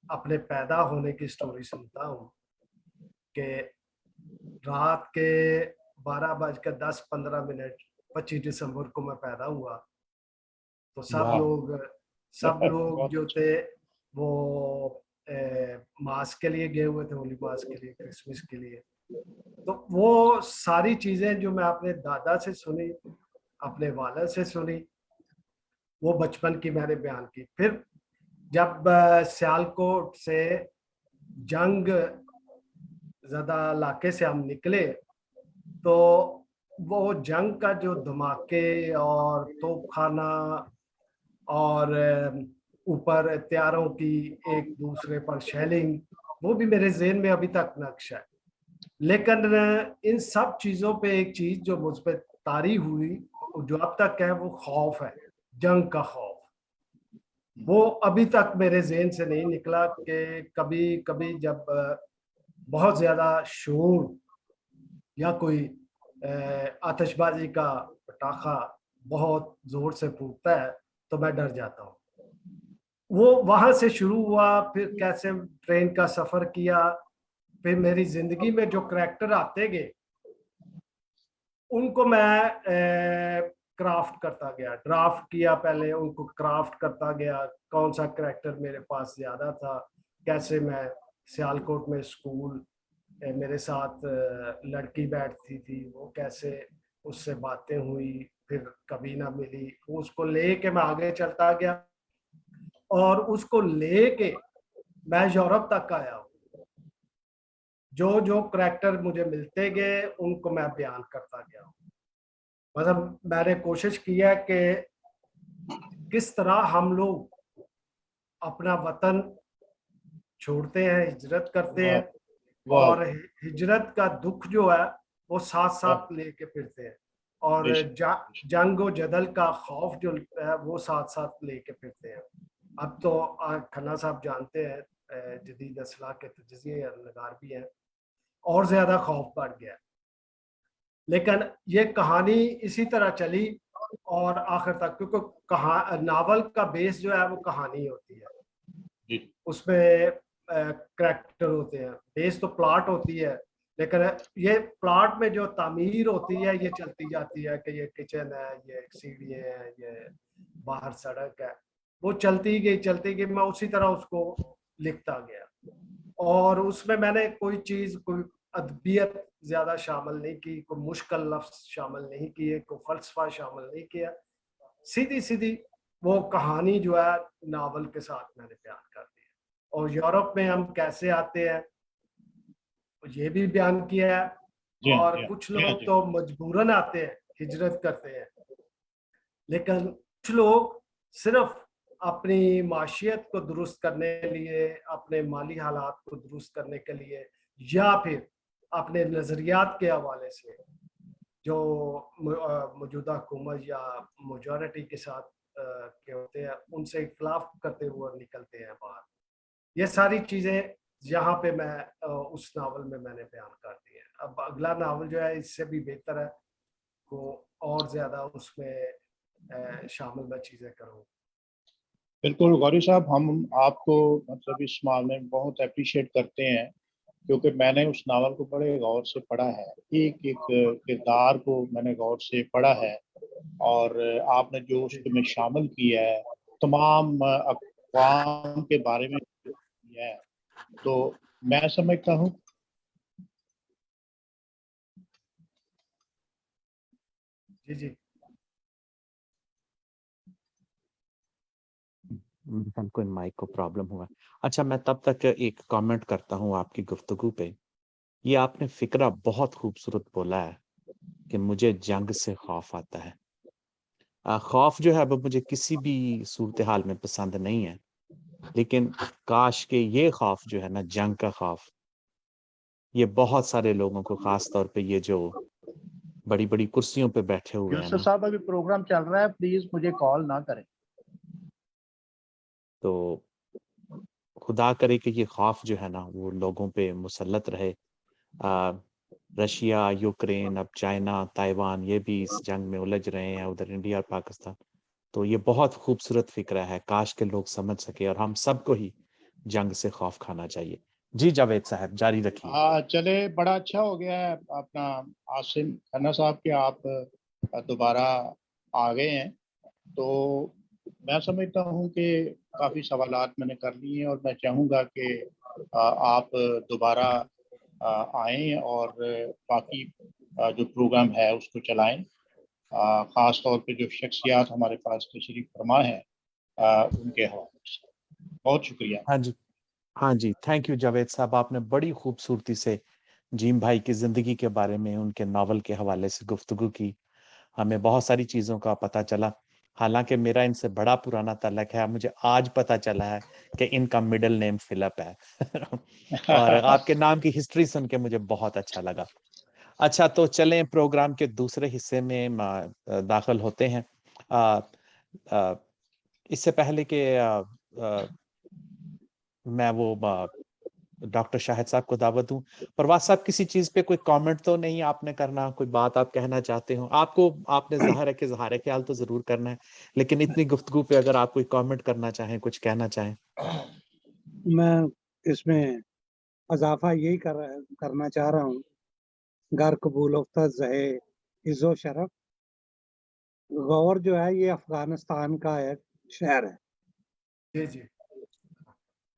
اپنے پیدا ہونے کی سٹوری سنتا ہوں کہ رات کے 12:10-15 25 دسمبر کو میں پیدا ہوا، تو سب لوگ جو تھے وہ ماس کے لیے گئے ہوئے تھے، ہولی ماس کے لیے، کرسمس کے لیے. تو وہ ساری چیزیں جو میں اپنے دادا سے سنی، اپنے والد سے سنی، وہ بچپن کی میں نے بیان کی. پھر جب سیالکوٹ سے جنگ زدہ علاقے سے ہم نکلے تو وہ جنگ کا جو دھماکے اور توپ خانہ اور اوپر ہتھیاروں کی ایک دوسرے پر شیلنگ، وہ بھی میرے ذہن میں ابھی تک نقش ہے. لیکن ان سب چیزوں پہ ایک چیز جو مجھ پہ طاری ہوئی جو اب تک ہے، وہ خوف ہے، جنگ کا خوف. وہ ابھی تک میرے ذہن سے نہیں نکلا کہ کبھی کبھی جب بہت زیادہ شور یا کوئی آتش بازی کا پٹاخہ بہت زور سے پھوٹتا ہے تو میں ڈر جاتا ہوں. وہ وہاں سے شروع ہوا، پھر کیسے ٹرین کا سفر کیا، پھر میری زندگی میں جو کریکٹر آتے گئے ان کو میں کرافٹ کرتا گیا، ڈرافٹ کیا پہلے، ان کو کرافٹ کرتا گیا، کون سا کریکٹر میرے پاس زیادہ تھا، کیسے میں سیالکوٹ میں اسکول میرے ساتھ لڑکی بیٹھتی تھی، وہ کیسے اس سے باتیں ہوئی، پھر کبھی نہ ملی، اس کو لے کے میں آگے چلتا گیا اور اس کو لے کے میں یورپ تک آیا ہوں. جو کریکٹر مجھے ملتے گئے ان کو میں بیان کرتا گیا ہوں. مطلب میں نے کوشش کی ہے کہ کس طرح ہم لوگ اپنا وطن چھوڑتے ہیں، ہجرت کرتے ہیں، اور ہجرت کا دکھ جو ہے وہ ساتھ ساتھ لے کے پھرتے ہیں، اور جنگ و جدل کا خوف جو ہے وہ ساتھ ساتھ لے کے پھرتے ہیں. اب تو کھنہ صاحب جانتے ہیں جدید اصلاح کے تجزیے نگار بھی ہیں، اور زیادہ خوف بڑھ گیا. لیکن یہ کہانی اسی طرح چلی اور آخر تک، کیونکہ ناول کا بیس جو ہے وہ کہانی ہوتی ہے، اس میں کریکٹر ہوتے ہیں، بیس تو پلاٹ ہوتی ہے لیکن یہ پلاٹ میں جو تعمیر ہوتی ہے یہ چلتی جاتی ہے کہ یہ کچن ہے، یہ سیڑھی ہے، یہ باہر سڑک ہے، وہ چلتی گئی میں اسی طرح اس کو لکھتا گیا. اور اس میں نے کوئی چیز، کوئی ادبیت زیادہ شامل نہیں کی، کوئی مشکل لفظ شامل نہیں کیے، کوئی فلسفہ شامل نہیں کیا. سیدھی سیدھی وہ کہانی جو ہے ناول کے ساتھ میں نے بیان کر دی. اور یورپ میں ہم کیسے آتے ہیں یہ بھی بیان کیا ہے. جی اور جی کچھ جی لوگ جی تو مجبوراً آتے ہیں، ہجرت کرتے ہیں، لیکن کچھ لوگ صرف اپنی معاشیت کو درست کرنے کے لیے، اپنے مالی حالات کو درست کرنے کے لیے، یا پھر اپنے نظریات کے حوالے سے جو موجودہ حکومت یا میجورٹی کے ساتھ کے ہوتے ہیں ان سے اختلاف کرتے ہوئے نکلتے ہیں باہر. یہ ساری چیزیں یہاں پہ میں اس ناول میں نے بیان کر دی ہے. اب اگلا ناول جو ہے اس سے بھی بہتر ہے، کو اور زیادہ اس میں شامل میں چیزیں کروں. بالکل غوری صاحب، ہم آپ کو مطلب اس معاملے میں بہت اپریشیٹ کرتے ہیں، کیونکہ میں نے اس ناول کو بڑے غور سے پڑھا ہے، ایک ایک کردار کو میں نے غور سے پڑھا ہے، اور آپ نے جو اس جی میں شامل کیا ہے تمام اقوام کے بارے میں کیا ہے، تو میں سمجھتا ہوں جی جی کو مائک کو پرابلم ہوا. اچھا، میں تب تک ایک کامنٹ کرتا ہوں آپ کی گفتگو پہ. یہ آپ نے فکرہ بہت خوبصورت بولا ہے کہ مجھے جنگ سے خوف آتا ہے. خوف جو ہے وہ مجھے کسی بھی صورتحال میں پسند نہیں ہے، لیکن کاش کہ یہ خوف جو ہے نا، جنگ کا خوف، یہ بہت سارے لوگوں کو، خاص طور پہ یہ جو بڑی بڑی کرسیوں پہ بیٹھے ہوئے ہیں یوسف نا، صاحب ابھی پروگرام چل رہا ہے، پلیز مجھے کال نہ کریں. تو خدا کرے کہ یہ خوف جو ہے نا وہ لوگوں پہ مسلط رہے. رشیا، یوکرین، اب چائنا، تائیوان، یہ بھی اس جنگ میں الجھ رہے ہیں، ادھر انڈیا اور پاکستان. تو یہ بہت خوبصورت فکرہ ہے، کاش کے لوگ سمجھ سکے اور ہم سب کو ہی جنگ سے خوف کھانا چاہیے. جی جاوید صاحب جاری رکھیے. چلے، بڑا اچھا ہو گیا ہے اپنا عاصم کھنہ صاحب کہ آپ دوبارہ آ گئے ہیں. تو میں سمجھتا ہوں کہ کافی سوالات میں نے کر لیے ہیں، اور میں چاہوں گا کہ آپ دوبارہ آئیں اور باقی جو پروگرام ہے اس کو چلائیں. خاص طور پہ جو شخصیات ہمارے پاس تشریف فرما ہیں ان کے حوالے سے. بہت شکریہ. ہاں جی، ہاں جی، تھینک یو جاوید صاحب. آپ نے بڑی خوبصورتی سے جیم بھائی کی زندگی کے بارے میں، ان کے ناول کے حوالے سے گفتگو کی. ہمیں بہت ساری چیزوں کا پتہ چلا. حالانکہ میرا ان سے بڑا پرانا تعلق ہے، مجھے آج پتہ چلا ہے کہ ان کا مڈل نیم فلپ ہے. اور آپ کے نام کی ہسٹری سن کے مجھے بہت اچھا لگا. اچھا، تو چلیں پروگرام کے دوسرے حصے میں داخل ہوتے ہیں. اس سے پہلے کہ میں وہ ڈاکٹر شاہد صاحب کو دعوت دوں، پرواز صاحب کسی چیز پہ کوئی کامنٹ تو نہیں آپ نے کرنا؟ کوئی بات آپ کہنا چاہتے ہو؟ آپ نے ظاہر ہے کہ اظہار خیال تو ضرور کرنا ہے، لیکن اتنی گفتگو پہ اگر آپ کوئی کامنٹ کرنا چاہیں، کچھ کہنا چاہیں. میں اس میں اضافہ یہی کرنا چاہ رہا ہوں، گر قبول افتد زہے عز و شرف. غور جو ہے یہ افغانستان کا ایک شہر ہے، جی جی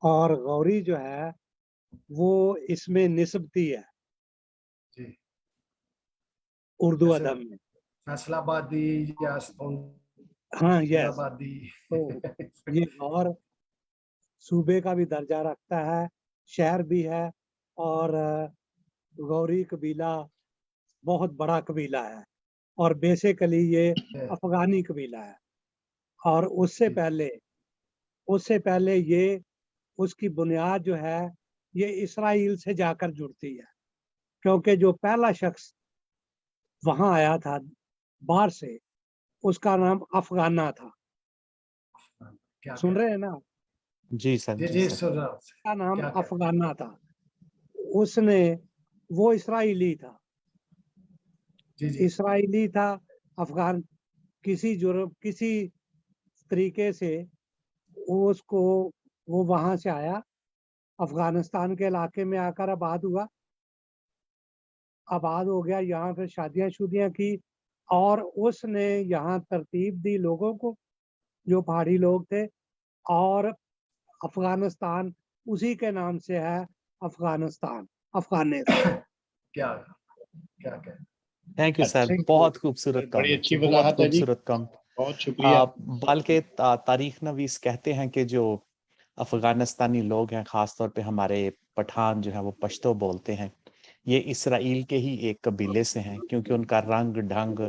اور غوری جو ہے وہ اس میں نسبتی ہے جی اردو جیسے ادب میں. فیصلہ آبادی یا ہاں، یس. آبادی. تو یہ غور صوبے کا بھی درجہ رکھتا ہے، شہر بھی ہے، اور غوری قبیلہ بہت بڑا قبیلہ ہے، اور بیسیکلی یہ افغانی قبیلہ ہے. اور اس سے پہلے یہ اس کی بنیاد جو ہے یہ اسرائیل سے جا کر جڑتی ہے، کیونکہ جو پہلا شخص وہاں آیا تھا باہر سے اس کا نام افغانہ تھا. کیا سن رہے ہیں نا؟ جی سر، جی جی جی سر. سن رہا ہوں. اس کا نام کیا افغانہ تھا. اس نے وہ اسرائیلی تھا، جی جی اسرائیلی تھا. افغان کسی طریقے سے وہ وہاں سے آیا، افغانستان کے علاقے میں آ کر آباد ہوا. आबाद हो गया, यहाँ पे शादियां शुदियां की, और उसने यहाँ तरतीब दी लोगों को, जो पहाड़ी लोग थे, और अफगानिस्तान उसी के नाम से है, अफगानिस्तान, अफगानिस्तान। क्या क्या क्या थैंक यू सर, अच्छा, बहुत खूबसूरत बड़ी कमेंट, अच्छी बहुत वजाहत है जी, खूबसूरत कमेंट। बहुत शुक्रिया। बल्कि तारीख नवीस कहते हैं कि जो अफगानिस्तानी लोग हैं, खास तौर पे हमारे पठान जो है वो पश्तो बोलते हैं, ये इसराइल के ही एक कबीले से हैं, क्योंकि उनका रंग ढंग,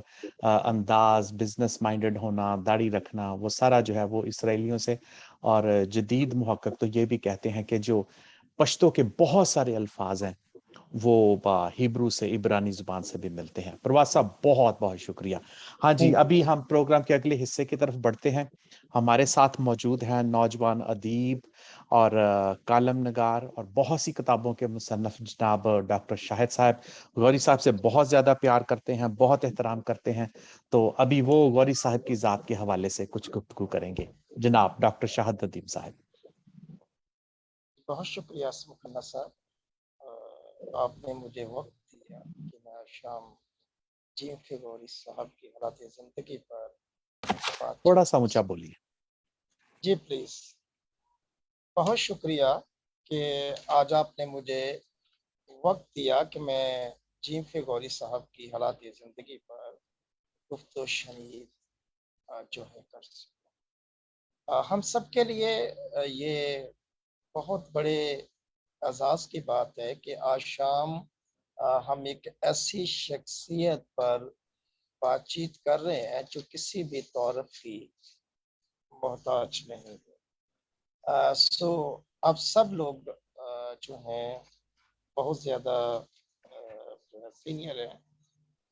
अंदाज, बिजनेस माइंडेड होना, दाढ़ी रखना, वो सारा जो है वो इसराइलियों से। और जदीद मुहक्किक तो ये भी कहते हैं कि जो पश्तो के बहुत सारे अल्फाज हैं वो हिब्रू से, इब्रानी जुबान से भी मिलते हैं। प्रवास साहब बहुत बहुत शुक्रिया। हाँ जी, अभी हम प्रोग्राम के अगले हिस्से की तरफ बढ़ते हैं। हमारे साथ मौजूद हैं नौजवान अदीब और कालम नगार और बहुत सी किताबों के मुसन्नफ जनाब डॉक्टर शाहिद साहब। गौरी साहब से बहुत ज़्यादा प्यार करते हैं, बहुत एहतराम करते हैं। तो अभी वो गौरी साहब की ज़ात के हवाले से कुछ गुफ्तगू करेंगे। जनाब डॉक्टर शाहिद अदीब साहब। बहुत शुक्रिया असमुखन्ना साहब, आपने मुझे वक्त दिया कि मैं आज शाम जी फिगोरी साहब की हालात ज़िंदगी पर बातचीत थोड़ा सा कर ऊंचा सकूं। बोलिए। जी प्लीज़, बहुत शुक्रिया कि आज आपने मुझे वक्त दिया कि मैं जी फिगोरी साहब की हालात ज़िंदगी पर गुफ्तगू शनीद जो है कर सकूं। हम सब के लिए ये बहुत बड़े एजाज़ की बात है कि आज शाम हम एक ऐसी शख्सियत पर बातचीत कर रहे हैं जो किसी भी तौर की मोहताज नहीं है। सो आप सब लोग जो हैं बहुत ज़्यादा जो है सीनियर हैं,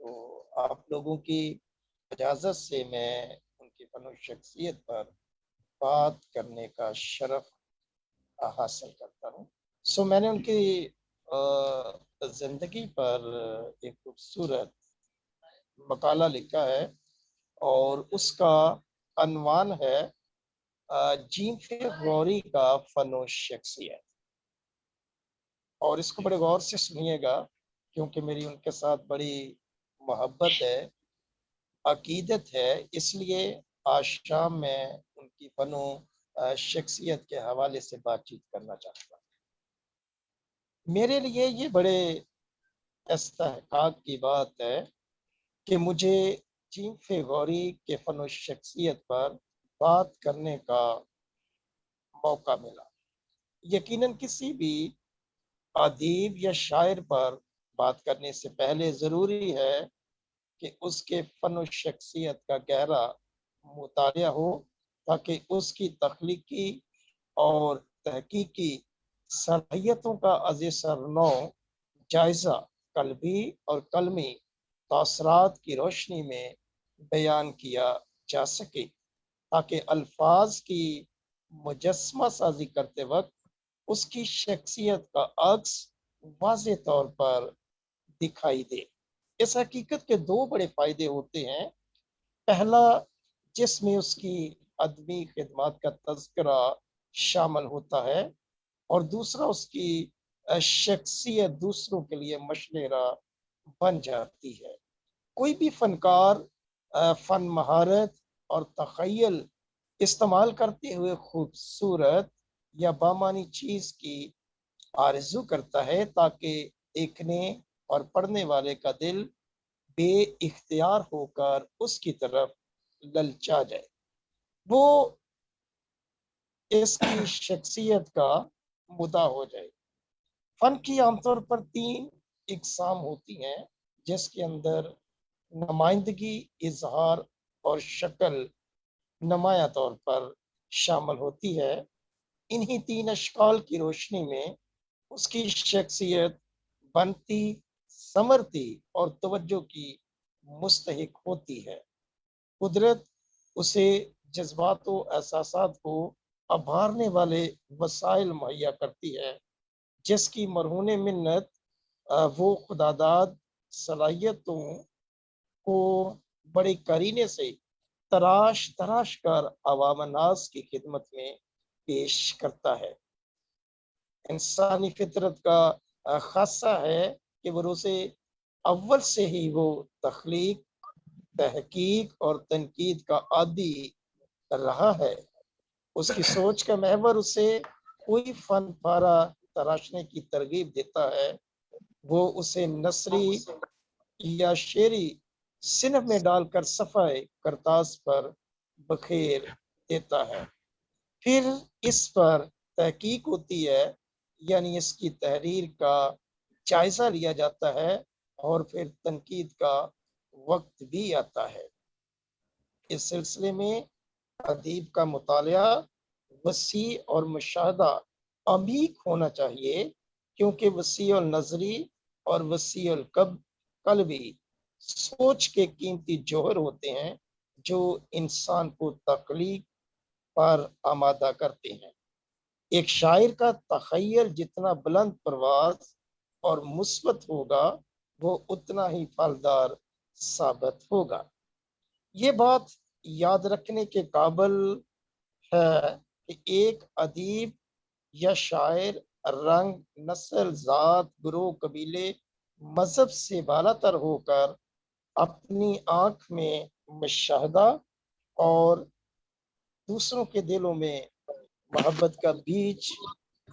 तो आप लोगों की इजाज़त से मैं उनकी फनो शख्सियत पर बात करने का शरफ हासिल करता हूँ। सो मैंने उनकी ज़िंदगी पर एक खूबसूरत मकाला लिखा है और उसका अनवान है जीन गौरी का फनो शख्सियत। और इसको बड़े गौर से सुनिएगा क्योंकि मेरी उनके साथ बड़ी मोहब्बत है, अकीदत है, इसलिए आज शाम मैं उनकी फनो शख्सियत के हवाले से बातचीत करना चाहता हूँ। मेरे लिए ये बड़े इस्तेहकाक की बात है कि मुझे जीन गौरी के फनो शख्सियत पर बात करने का मौका मिला। यकीनन किसी भी अदीब या शायर पर बात करने से पहले ज़रूरी है कि उसके फ़न और शख्सियत का गहरा मुतालिया हो, ताकि उसकी तख्लीकी और तहकीकी सलाहियतों का अज़-ए-सरनौ जायज़ा क़ल्बी और कलमी तासरात की रोशनी में बयान किया जा सके, ताकि अल्फाज की मुजस्समा साजी करते वक्त उसकी शख्सियत का अक्स वाज़े तौर पर दिखाई दे। इस हकीकत के दो बड़े फायदे होते हैं। पहला, जिसमें उसकी अदबी खिदमत का तज़किरा शामिल होता है, और दूसरा उसकी शख्सियत दूसरों के लिए मशनेरा बन जाती है। कोई भी फनकार फन महारत और तख़य्युल इस्तेमाल करते हुए खूबसूरत या बामानी चीज़ की आरज़ू करता है, ताकि देखने और पढ़ने वाले का दिल बेइख्तियार होकर उसकी तरफ ललचा जाए। वो इसकी शख्सियत का मुदा हो जाए। फन की आमतौर पर 3 इक़साम होती हैं, जिसके अंदर नुमाइंदगी, इज़हार और शक्ल नुमाया तौर पर शामिल होती है। इन्हीं 3 अशकाल की रोशनी में उसकी शख्सियत बनती, संवरती और तवज्जो की मुस्तहिक होती है। कुदरत उसे जज्बात व एहसासात को उभारने वाले वसाइल मुहैया करती है, जिसकी मरहून मिन्नत वो खुदादाद सलाहियतों को बड़े करीने से तराश तराश कर अवाम नास की खिदमत में पेश करता है। इंसानी फितरत का खासा है कि वो रोज़े अव्वल से ही वो तख्लीक, तहकीक और तनकीद का आदी रहा है। उसकी सोच का महवर उसे कोई फन पारा तराशने की तरगीब देता है, वो उसे नसरी या शेरी सिनफ में डालकर सफाए करतास पर बखेर देता है। फिर इस पर तहकीक होती है, यानी इसकी तहरीर का जायजा लिया जाता है और फिर तनकीद का वक्त भी आता है। इस सिलसिले में अदीब का मुतालिया वसी और मुशाहदा अमीक होना चाहिए, क्योंकि वसी और नजरी और वसी और कल्बी सोच के कीमती जौहर होते हैं जो इंसान को तख्लीक पर आमादा करते हैं। एक शायर का तखय्युल जितना बुलंद परवाज और मुस्बत होगा, वो उतना ही फलदार साबित होगा। ये बात याद रखने के काबिल है कि एक अदीब या शायर रंग, नस्ल, जात, गुरूह, कबीले, मजहब से बालातर होकर अपनी आंख में मुशाहदा और दूसरों के दिलों में मोहब्बत का बीज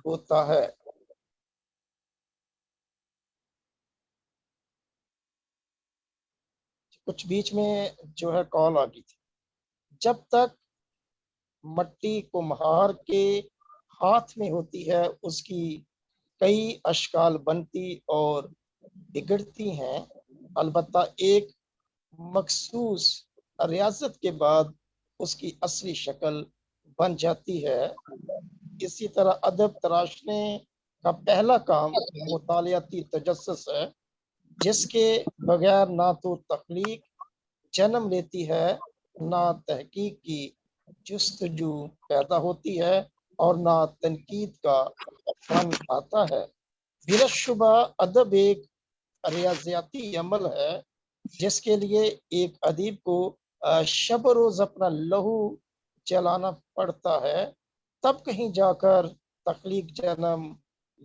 होता है। कुछ बीच में जो है कॉल आ गई थी। जब तक मट्टी को महार के हाथ में होती है, उसकी कई अशकाल बनती और बिगड़ती हैं। अलबत्ता एक मखसूस रियाजत के बाद उसकी असली शक्ल बन जाती है। इसी तरह अदब तराशने का पहला काम मुतालियाती तजस्सुस है, जिसके बगैर ना तो तख्लीक जन्म लेती है, ना तहकीक की जुस्तजू पैदा होती है और ना तनकीद का फन आता है। बिलशुबा अदब एक रियाजियाती अमल है, जिसके लिए एक अदीब को शब रोज अपना लहू चलाना पड़ता है, तब कहीं जाकर तख्लीक जन्म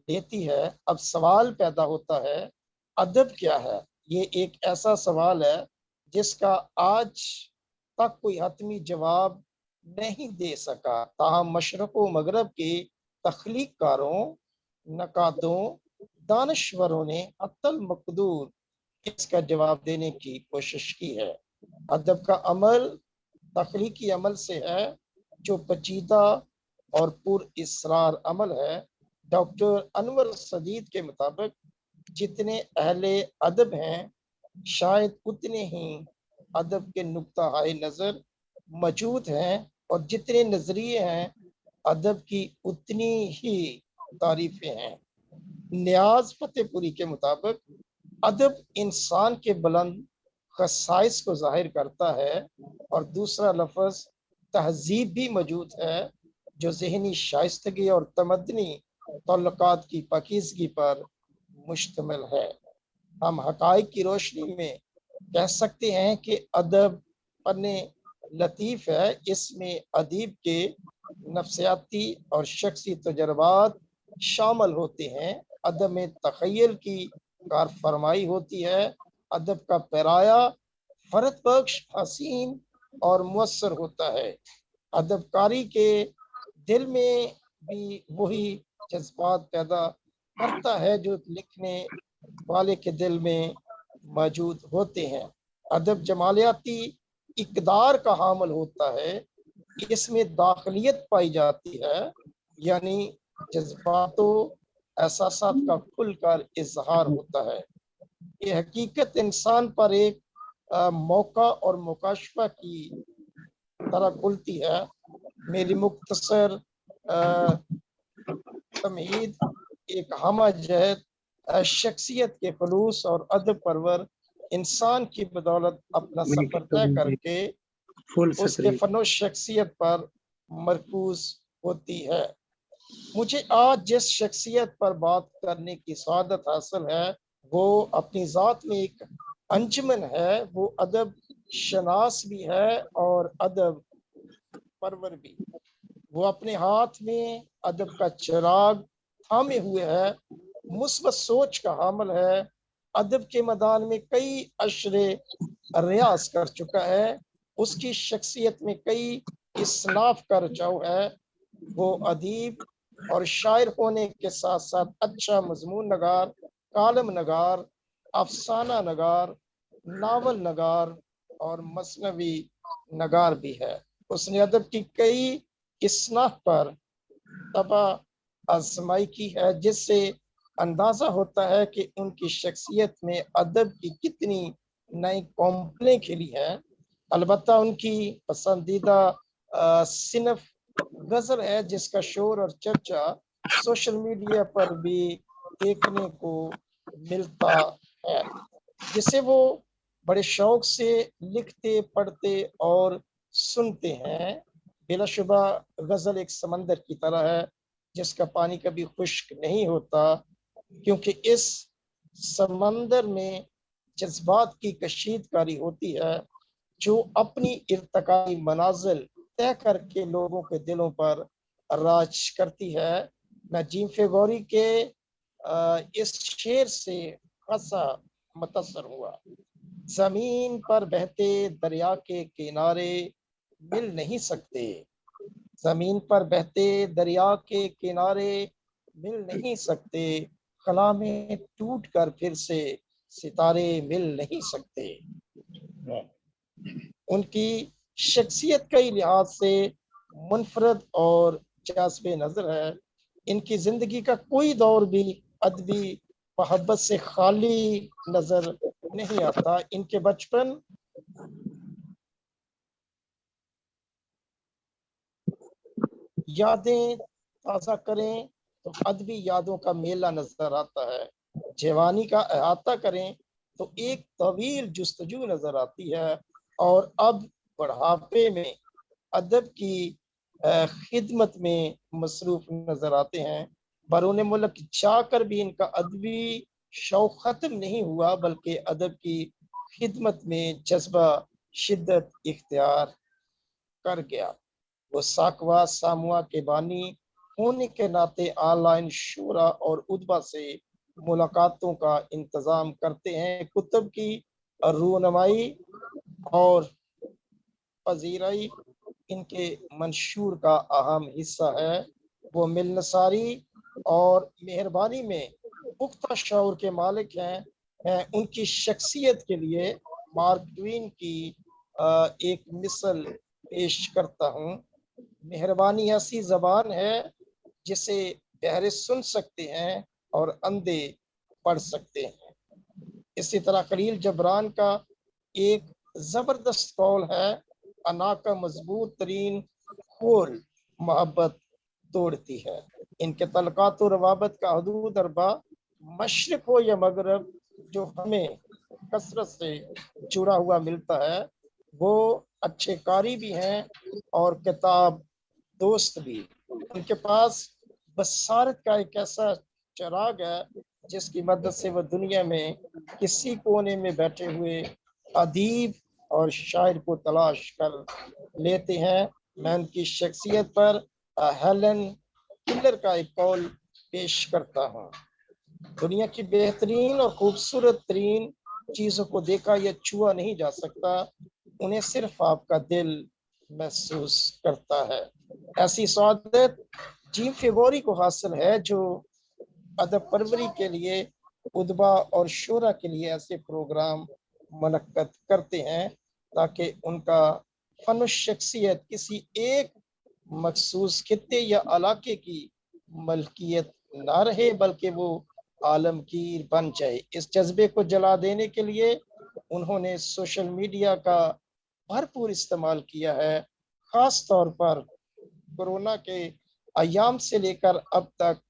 लेती है। अब सवाल पैदा होता है, अदब क्या है? ये एक ऐसा सवाल है जिसका आज तक कोई हतमी जवाब नहीं दे सका। ताहम मशरक़ व मगरब के तख्लीक कारों, नकादों, दानश्वरों ने अत्तल मकदूर इसका जवाब देने की कोशिश की है। अदब का अमल तख्लीकी अमल से है, जो पेचीदा और पुर इसरार अमल है। डॉक्टर अनवर सदीद के मुताबिक जितने अहले अदब हैं, शायद उतने ही अदब के नुक्ता हाय नजर मौजूद हैं, और जितने नजरिए हैं, अदब की उतनी ही तारीफें हैं। नियाज फतेहपुरी के मुताबिक अदब इंसान के बुलंद खसाइस को जाहिर करता है, और दूसरा लफ्ज तहजीब भी मौजूद है, जो जहनी शाइस्तगी और तमदनी तल्लुकात की पाकीज़गी पर मुश्तमिल है। हम हकाइक की रोशनी में कह सकते हैं कि अदब पन्ने लतीफ़ है। इसमें अदीब के नफ्सियाती और शख्सी तजर्बात शामिल होते हैं। अदब में तखय्युल की कार फरमाई होती है। अदब का पैराया फरत बख्श, हसीन और मुअस्सर होता है। अदबकारी के दिल में भी वही जज्बात पैदा करता है जो लिखने वाले के दिल में मौजूद होते हैं। अदब जमालियाती इकदार का हामिल होता है। इसमें दाखिलियत पाई जाती है, यानी जज्बातों एहसासात का खुलकर इजहार होता है। ये हकीकत इंसान पर एक मौका और मुकाशफा की तरह खुलती है। मेरी मुख्तसर तमहीद एक हमा जहद शख्सियत के खलूस और अदब परवर इंसान की बदौलत अपना सफर तय करके उसके फनो शख्सियत पर मरकूज होती है। मुझे आज जिस शख्सियत पर बात करने की सआदत हासिल है, वो अपनी ज़ात में एक अंजमन है। वो अदब शनास भी है और अदब परवर भी। वो अपने हाथ में अदब का चिराग थामे हुए है, मुस्बत सोच का हामिल है अदब के मैदान में कई अशरे रियाज कर चुका है। उसकी शख्सियत में कई इसनाफ का रचाव है। वो अदीब और शायर होने के साथ साथ अच्छा मजमून नगार, कालम नगार, अफसाना नगार, नावल नगार और मसनवी नगार भी है। उसने अदब की कई इसनाफ पर तबा आजमाई की है, जिससे अंदाजा होता है कि उनकी शख्सियत में अदब की कितनी नई कौंपलें खिली हैं। अलबत्ता उनकी पसंदीदा सिनफ गजल है, जिसका शोर और चर्चा सोशल मीडिया पर भी देखने को मिलता है, जिसे वो बड़े शौक से लिखते, पढ़ते और सुनते हैं। बिलाशुबा गजल एक समंदर की तरह है जिसका पानी कभी खुश्क नहीं होता, क्योंकि इस समंदर में जज्बात की कशीदकारी होती है जो अपनी इर्तकाई मनाजिल तय करके लोगों के दिलों पर राज करती है। मैं जीन फेगोरी के इस शेर से खासा मुतासर हुआ। जमीन पर बहते दरिया के किनारे मिल नहीं सकते, जमीन पर बहते दरिया के किनारे मिल नहीं सकते, खला में टूट कर फिर से सितारे मिल नहीं सकते। उनकी शख्सियत कई लिहाज से मुनफरद और जाज़बे नजर है। इनकी जिंदगी का कोई दौर भी अदबी मोहब्बत से खाली नजर नहीं आता। इनके बचपन यादें ताज़ा करें तो अदबी यादों का मेला नजर आता है। जवानी का अहाता करें तो एक तवील जुस्तजू नजर आती है, और अब बुढ़ापे में अदब की खिदमत में मसरूफ नजर आते हैं। बरून मुल्क जाकर भी इनका अदबी शौक खत्म नहीं हुआ, बल्कि अदब की खिदमत में जज्बा शिद्दत इख्तियार कर गया। वो साकवा सामुआ के बानी होने के नाते ऑनलाइन शोरा और उदबा से मुलाकातों का इंतजाम करते हैं। कुतुब की रूनमाई और पजीराई इनके मंशूर का अहम हिस्सा है। वो मिलनसारी और मेहरबानी में पुख्ता शौर के मालिक हैं। मैं उनकी शख्सियत के लिए मार्क ट्वेन की एक मिसल पेश करता हूँ। मेहरबानी ऐसी जबान है जिसे बहरे सुन सकते हैं और अंधे पढ़ सकते हैं। इसी तरह खलील जबरान का एक जबरदस्त कौल है, अना का मजबूत तरीन खोल मोहब्बत तोड़ती है। इनके तलकात और रवाबत का हदूद अरबा मशरक हो या मगरब जो हमें कसरत से जुड़ा हुआ मिलता है। वो अच्छे कारी भी हैं और किताब दोस्त भी। उनके पास बसारत का एक ऐसा चिराग है जिसकी मदद से वह दुनिया में किसी कोने में बैठे हुए अदीब और शायर को तलाश कर लेते हैं। मैं उनकी शख्सियत पर हेलन किलर का एक कौल पेश करता हूँ। दुनिया की बेहतरीन और खूबसूरत तरीन चीजों को देखा या छुआ नहीं जा सकता, उन्हें सिर्फ आपका दिल महसूस करता है। ऐसी सआदत जीन फेगोरी को हासिल है जो अदब परवरी के लिए उदबा और शोरा के लिए ऐसे प्रोग्राम मुनक्कद करते हैं ताकि उनका फन शख्सियत किसी एक मखसूस खित्ते या इलाके की मलकियत ना रहे, बल्कि वो आलमगीर बन जाए। इस जज्बे को जला देने के लिए उन्होंने सोशल मीडिया का भरपूर इस्तेमाल किया है। खास तौर पर कोरोना के अयाम से लेकर अब तक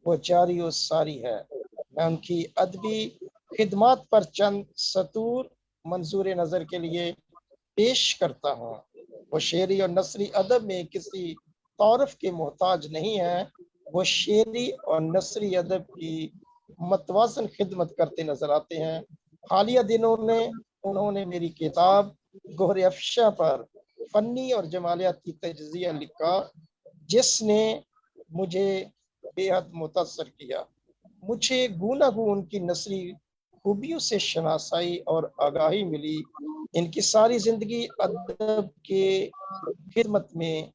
वो जारी और सारी है। मैं उनकी अदबी खिदमात पर चंद सतूर मंजूर नजर के लिए पेश करता हूँ। वो शेरी और नसरी अदब में किसी तौरफ के मोहताज नहीं है। वो शेरी और नसरी अदब की मतवाजन खिदमत करते नजर आते हैं। हालिया दिनों में उन्होंने मेरी किताब गोहर अफशा पर फनी और जमालियाती तजिया लिखा, जिसने मुझे बेहद मुतासर किया। मुझे गूना गू उनकी नसरी खूबियों से शनासाई और आगाही मिली। इनकी सारी जिंदगी अदब के खिदमत में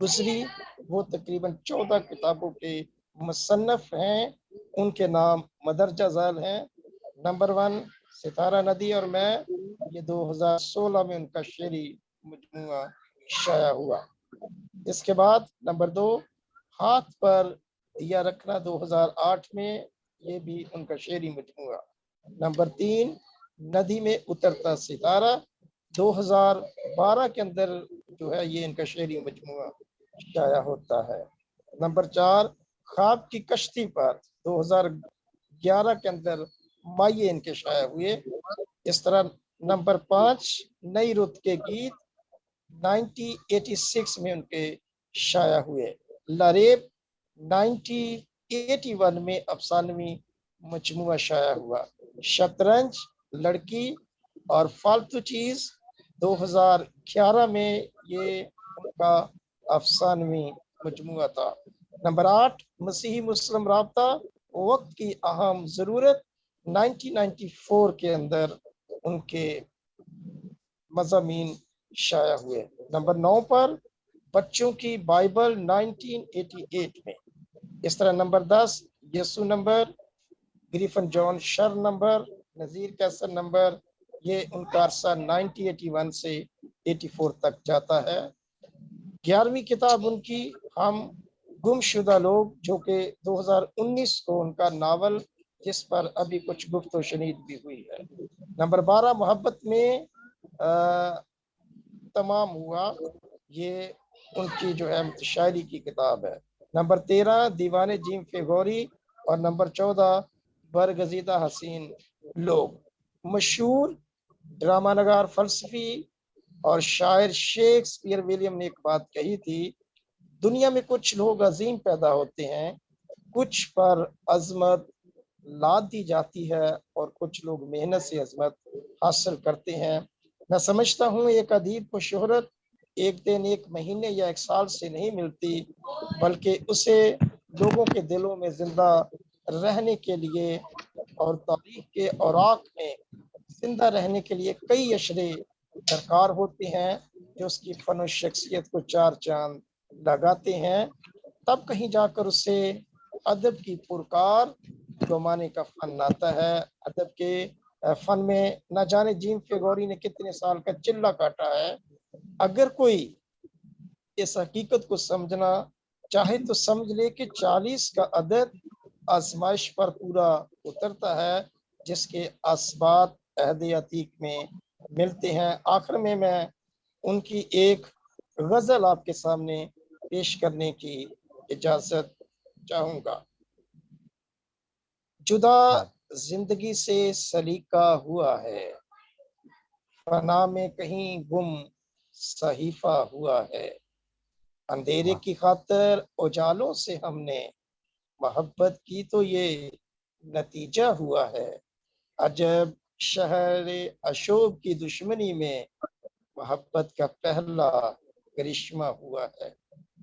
गुजरी। वो तकरीबन 14 किताबों के मुसन्नफ हैं। उनके नाम मदरजा झैल हैं। नंबर 1 सितारा नदी और मैं, ये 2016 में उनका शेरी मजमूआ शाया हुआ। इसके बाद नंबर 2 हाथ पर दिया रखना 2008 में, ये भी उनका शेरी मजमूआ। नंबर 3 नदी में उतरता सितारा 2012 के अंदर जो है ये इनका शेरी मजमूआ शाया होता है। नंबर 4 ख्वाब की कश्ती पर 2011 के अंदर माये इनके शाया हुए। इस तरह नंबर 5 नई रुत के गीत 1986 में उनके शाया हुए। लरेब 1981 में अफसानवी मजमुआ शाया हुआ। शतरंज, लड़की और फालतू चीज 2011 में ये उनका अफसानवी मजमुआ था। नंबर 8 मसीही मुस्लिम राब्ता वक्त की अहम जरूरत 1994 के अंदर उनके मज़ामीन शाया हुए। नंबर 9 पर बच्चों की बाइबल 1988 में। इस तरह नंबर 10 यसु नंबर, ग्रीफन जॉन शर नंबर, नजीर कैसर नंबर, ये उनका अरसा 1981 से 84 तक जाता है। 11वीं किताब उनकी हम गुमशुदा लोग, जो कि 2019 को उनका नावल, जिस पर अभी कुछ गुफ्त शनीद भी हुई है। नंबर 12 मोहब्बत में तमाम हुआ, ये उनकी जो है शायरी की किताब है। नंबर 13 दीवाने जीम फेगोरी और नंबर 14 बरगजीदा हसीन लोग। मशहूर ड्रामा नगार, फलसफी और शायर शेक्सपियर विलियम ने एक बात कही थी, दुनिया में कुछ लोग अजीम पैदा होते हैं, कुछ पर अजमत लाद दी जाती है और कुछ लोग मेहनत से अजमत हासिल करते हैं। मैं समझता हूँ एक अदीब को शोहरत एक दिन, एक महीने या एक साल से नहीं मिलती, बल्कि उसे लोगों के दिलों में जिंदा रहने के लिए और तारीख के औराक में जिंदा रहने के लिए कई अशरे दरकार होते हैं, जो उसकी फन और शख्सियत को चार चांद लगाते हैं। तब कहीं जाकर उसे अदब की पुरकार गमाने का फन आता है। अदब के फन में न जाने जीम फेगोरी ने कितने साल का चिल्ला काटा है। अगर कोई इस हकीकत को समझना चाहे तो समझ ले कि 40 का अदद आजमाइश पर पूरा उतरता है, जिसके असबात अहद अतीक में मिलते हैं। आखिर में मैं उनकी एक गजल आपके सामने पेश करने की इजाजत चाहूंगा। जुदा जिंदगी से सलीका हुआ है, फना में कहीं गुम सहीफा हुआ है, अंधेरे की खातर उजालों से हमने मोहब्बत की तो ये नतीजा हुआ है। अजब शहर अशोक की दुश्मनी में मोहब्बत का पहला करिश्मा हुआ है।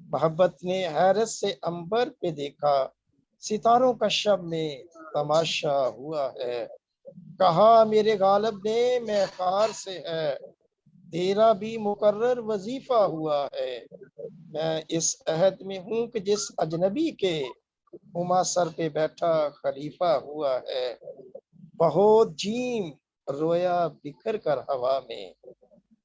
मोहब्बत ने हैरत से अंबर पे देखा, सितारों का शब में तमाशा हुआ है। कहा मेरे गालिब ने मैं कार से है, तेरा भी मुकर्रर वजीफा हुआ है। मैं इस अहद में हूँ कि जिस अजनबी के हुमा सर पे बैठा खलीफा हुआ है। बहुत जीम रोया बिखर कर हवा में,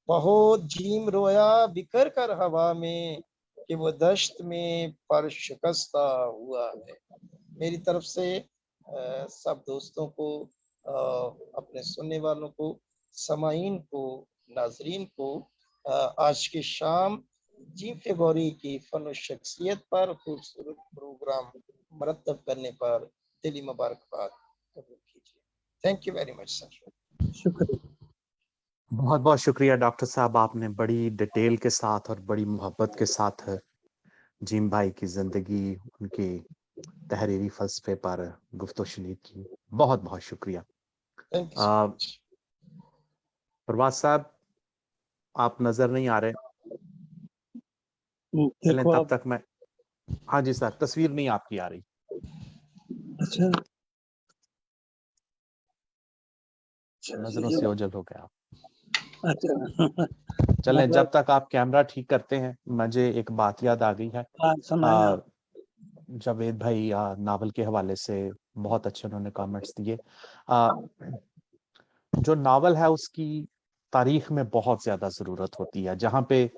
बहुत जीम रोया बिखर कर हवा में, कि वो दश्त में पर शिकस्ता हुआ है। मेरी तरफ से सब दोस्तों को, अपने सुनने वालों को, समाइन को, नाजरीन को आज की शाम जीम फेगोरी की फन और शख्सियत पर खूबसूरत प्रोग्राम मरतब करने पर दिली मुबारकबाद कबूल कीजिए। Thank you very much sir. शुक्रिया। बहुत बहुत शुक्रिया डॉक्टर साहब, आपने बड़ी डिटेल के साथ और बड़ी मोहब्बत के साथ जीम भाई की जिंदगी, उनके तहरीरी फलसफे पर गुफ्तो शनीद की। बहुत बहुत शुक्रिया। Thank you so much. प्रवास साहब, आप नजर नहीं आ रहे, चलें देखो तब आप, तक मैं, हाँ जी सर, तस्वीर नहीं आपकी आ रही। अच्छा नजरों से ओझल हो गया। अच्छा चलें, जब मतलब तक आप कैमरा ठीक करते हैं, मुझे एक बात याद आ गई है। सुनाए आ, आप। जावेद भाई नावल के हवाले से बहुत अच्छे उन्होंने कमेंट्स दिए। आ, जो नावल है उसकी तारीख में बहुत ज्यादा जरूरत होती है, जहाँ पे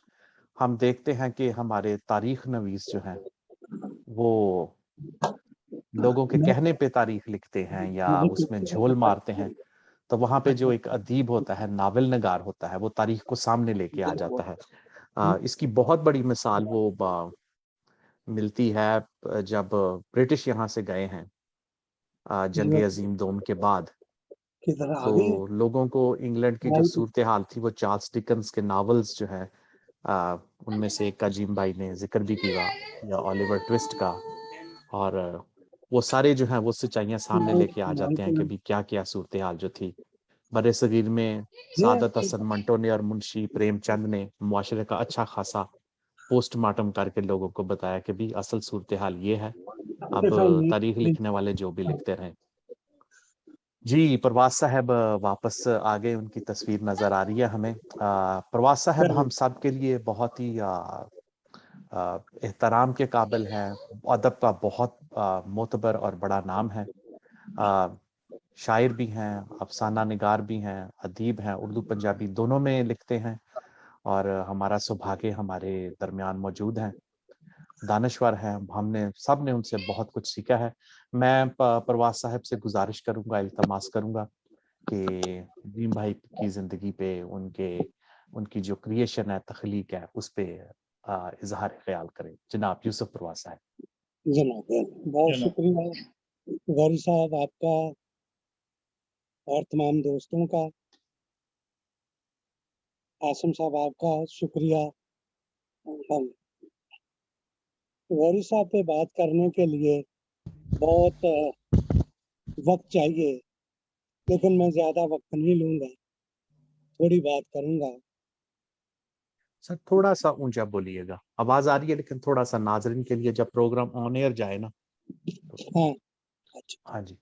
हम देखते हैं कि हमारे तारीख नवीस जो हैं वो लोगों के कहने पे तारीख लिखते हैं या उसमें झोल मारते हैं, तो वहां पे जो एक अदीब होता है, नावल नगार होता है, वो तारीख को सामने लेके आ जाता है। इसकी बहुत बड़ी मिसाल वो मिलती है जब ब्रिटिश यहाँ से गए हैं जंग अजीम दोम के बाद। किधर आ तो गई लोगों को इंग्लैंड की जो सूरत हाल थी वो चार्ल्स डिकन्स के नॉवेल्स जो हैं उनमें से एक का जिम भाई ने जिक्र भी किया, या ओलिवर ट्विस्ट का, और वो सारे जो हैं वो सच्चाइयाँ सामने लेके आ जाते हैं कि भी क्या क्या सूरत हाल जो थी। बड़े सगीर में सादत हसन मंटो ने और मुंशी प्रेमचंद ने मुआशरे का अच्छा खासा पोस्टमार्टम करके लोगों को बताया कि भी असल सूरत हाल ये है। अब तारीख लिखने वाले जो भी लिखते रहे। जी, प्रवास साहब वापस आ गए, उनकी तस्वीर नजर आ रही है हमें। प्रवास साहब हम सब के लिए बहुत ही एहतराम के काबिल हैं, अदब का बहुत मोतबर और बड़ा नाम है। शायर भी हैं, अफसाना निगार भी हैं, अदीब हैं, उर्दू पंजाबी दोनों में लिखते हैं, और हमारा सौभाग्य हमारे दरमियान मौजूद हैं। दानश्वर हैं, हमने सब ने उनसे बहुत कुछ सीखा है। मैं प्रवास साहब से गुजारिश करूंगा, इल्तमास करूंगा कि भीम भाई की जिंदगी पे उनकी जो क्रिएशन है, तख्लीक है, उस पे इजहार ख्याल करें। जनाब यूसुफ प्रवास साहब। जनाब बहुत जनाब। शुक्रिया गौरी साहब आपका और तमाम दोस्तों का। आसिम साहब आपका शुक्रिया। हम गौरी साहब पे बात करने के लिए बहुत वक्त चाहिए, लेकिन मैं ज्यादा वक्त नहीं लूंगा, थोड़ी बात करूंगा। सर थोड़ा सा ऊंचा बोलिएगा, आवाज आ रही है लेकिन थोड़ा सा, नाजरीन के लिए जब प्रोग्राम ऑन एयर जाए ना तो। हाँ अच्छा हाँ जी।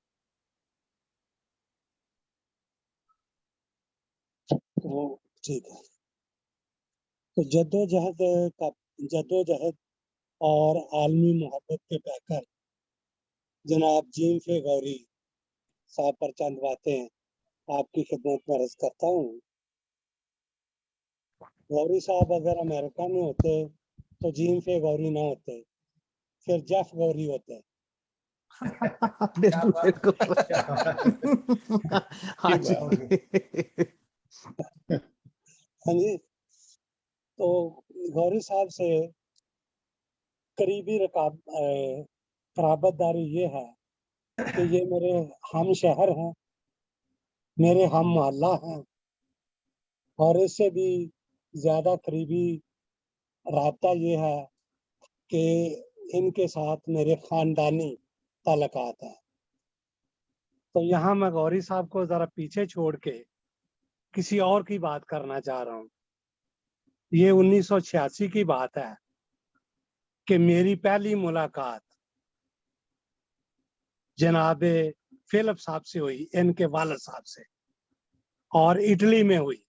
तो ठीक है। तो जद्दोजहद और आलमी मोहब्बत के पैकर जनाब जीम फे गौरी साहब पर चंद बातें आपकी खिदमत में अर्ज करता हूँ। गौरी साहब अगर अमेरिका में होते तो जीम फे गौरी ना होते, फिर जेफ गौरी होते। बिल्कुल बिल्कुल। हाँ जी। हाँ जी, तो गौरी साहब से करीबी कराबतदारी ये है कि ये मेरे हम शहर हैं, मेरे हम मोहल्ला हैं, और इससे भी ज्यादा करीबी राब्ता ये है कि इनके साथ मेरे खानदानी ताल्लुकात हैं। तो यहाँ मैं गौरी साहब को जरा पीछे छोड़ के किसी और की बात करना चाह रहा हूँ। ये 1986 की बात है कि मेरी पहली मुलाकात जनाबे फिलिप साहब से हुई, इनके वालिद साहब से, और इटली में हुई।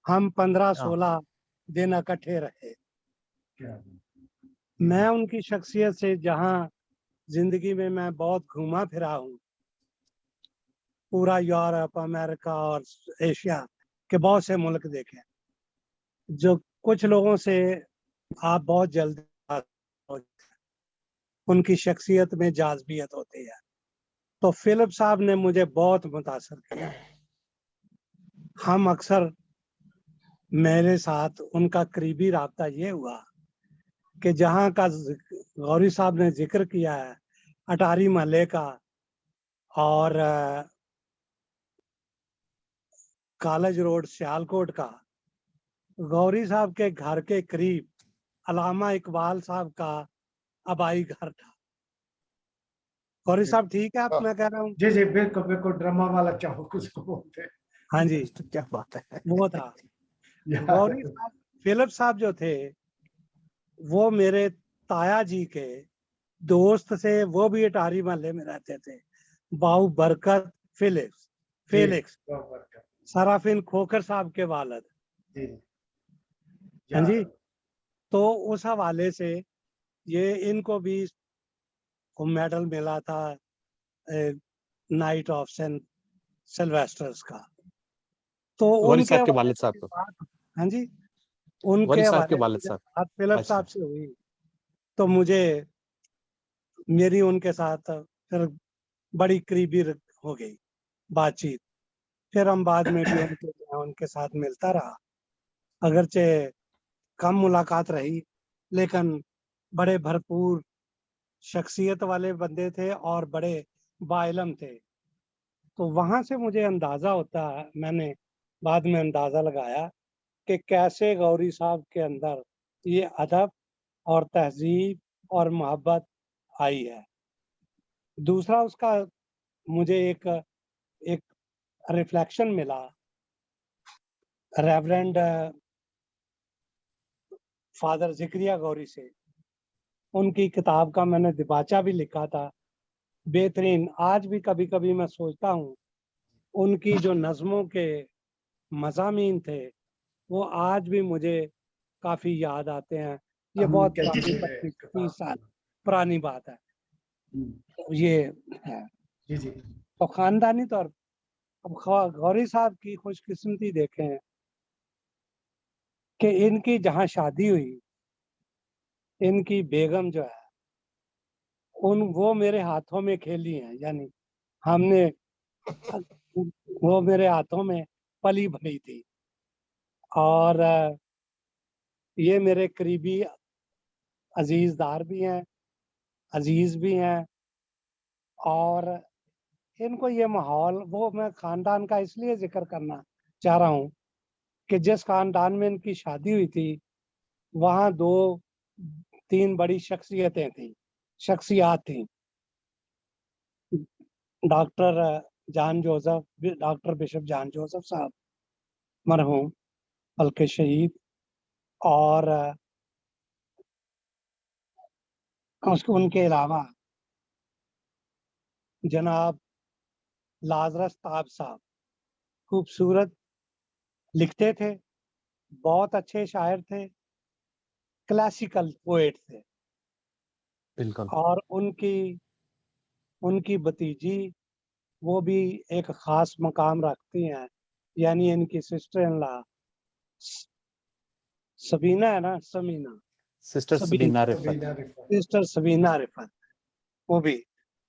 हम 15-16 दिन इकट्ठे रहे। मैं उनकी शख्सियत से जहाँ जिंदगी में मैं बहुत घूमा फिरा हूँ, पूरा यूरोप, अमेरिका और एशिया के बहुत से मुल्क देखे, जो कुछ लोगों से आप बहुत जल्दी उनकी शख्सियत में जाज़बियत होती है। तो फिलिप साहब ने मुझे बहुत मुतासर किया। हम अक्सर, मेरे साथ उनका करीबी राब्ता ये हुआ कि जहाँ का गौरी साहब ने जिक्र किया है अटारी महल्ले का और कॉलेज रोड सियालकोट का, गौरी साहब के घर के करीब अलामा इकबाल साहब का आबाई घर था। गौरी साहब ठीक है आप, मैं कह रहा हूँ? जी जी बिल्कुल बिल्कुल, ड्रामा वाला चौक उसको बोलते हैं। हाँ जी, तो क्या बात है। वो था। गौरी साहब, फिलिप साहब जो थे वो मेरे ताया जी के दोस्त से, वो भी अटारी महल्ले में रहते थे, बाऊ बरकत फिलिप्स। फेलिक्स जी, सराफिन खोखर साहब के वालिद। जी हाँ जी, याद तो उस हवाले से ये इनको भी मेडल मिला था नाइट ऑफ सेंट सिल्वेस्टर्स का। तो वली उनके साहब के हवाले वालिद से साहब भी को, बात, हाँ जी, उनके वली साहब के हवाले से वालिद जब साहब। बात फिलिप अच्छा। साहब से हुई तो मुझे मेरी उनके साथ फिर बड़ी करीबी हो गई बातचीत। फिर हम बाद में भी उनके साथ मिलता रहा, अगरचे कम मुलाकात रही, लेकिन बड़े भरपूर शख्सियत वाले बंदे थे और बड़े बाइलम थे। तो वहां से मुझे अंदाजा होता है, मैंने बाद में अंदाजा लगाया कि कैसे गौरी साहब के अंदर ये अदब और तहजीब और मोहब्बत आई है। दूसरा उसका मुझे एक एक रिफ्लेक्शन मिला रेवरेंड फादर जिक्रिया गौरी से। उनकी किताब का मैंने दिबाचा भी लिखा था, बेहतरीन। आज भी कभी कभी मैं सोचता हूँ उनकी जो नज़मों के मज़ामीन थे वो आज भी मुझे काफ़ी याद आते हैं। ये हम बहुत कैसी पुरानी से 25-30 साल किताब पुरानी बात है ये है। जी जी तो खानदानी तौर अब गौरी साहब की खुशकिस्मती देखें कि इनकी जहाँ शादी हुई, इनकी बेगम जो है वो मेरे हाथों में खेली हैं, यानी हमने वो मेरे हाथों में पली बड़ी थी। और ये मेरे करीबी अजीजदार भी हैं, अजीज भी हैं। और इनको ये माहौल, वो मैं खानदान का इसलिए जिक्र करना चाह रहा हूँ कि जिस खानदान में इनकी शादी हुई थी वहाँ 2-3 बड़ी शख्सियात थी। Doctor John Joseph, doctor bishop John Joseph साहब मरहूम बल्कि शहीद, और उसके उनके अलावा जनाब लाजरस ताब साहब खूबसूरत लिखते थे, बहुत अच्छे शायर थे, क्लासिकल पोएट थे। बिल्कुल। और उनकी भतीजी वो भी एक खास मकाम रखती हैं, यानी इनकी सिस्टर इन लॉ सबीना है ना, सिस्टर सबीना रिफत। सबीना रिफत सिस्टर सबीना रिफत, वो भी।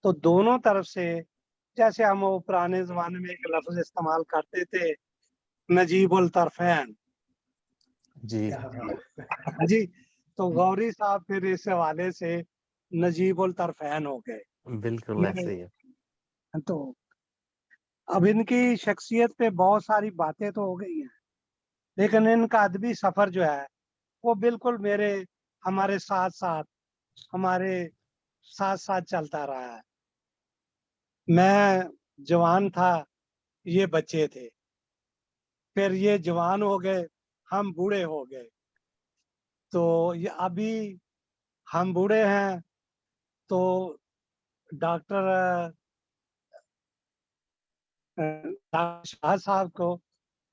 तो दोनों तरफ से, जैसे हम वो पुराने जमाने में एक लफ्ज इस्तेमाल करते थे, नजीब उल तरफैन जी क्या बात जी, तो गौरी साहब फिर इस हवाले से नजीब उल तरफैन हो गए बिल्कुल मेरे। ऐसे ही है। तो अब इनकी शख्सियत पे बहुत सारी बातें तो हो गई हैं, लेकिन इनका अदबी सफर जो है वो बिल्कुल हमारे साथ साथ चलता रहा है। मैं जवान था, ये बच्चे थे, फिर ये जवान हो गए, हम बूढ़े हो गए। तो ये अभी हम बूढ़े हैं, तो डॉक्टर शाह साहब को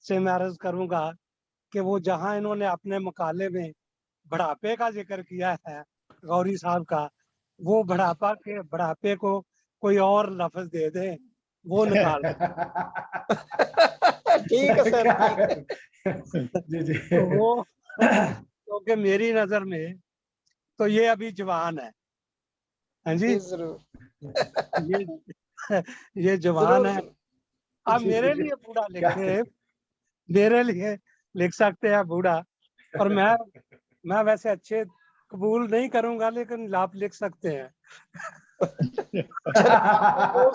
से मैं अर्ज करूंगा कि वो जहां इन्होंने अपने मकाले में बुढ़ापे का जिक्र किया है गौरी साहब का, वो बुढ़ापे को कोई और लफ्ज दे दें, वो निकाल दें। ठीक है सर, क्या ठीक है। जी जी तो वो क्योंकि मेरी नजर में तो ये अभी जवान है। हाँ जी, जी जरूर ये ये जवान जरूर है। जरूर। आप जी मेरे जी लिए बूढ़ा क्या लिखे, मेरे लिए लिख सकते हैं बूढ़ा। और मैं वैसे अच्छे कबूल नहीं करूंगा, लेकिन आप लिख सकते हैं। चलो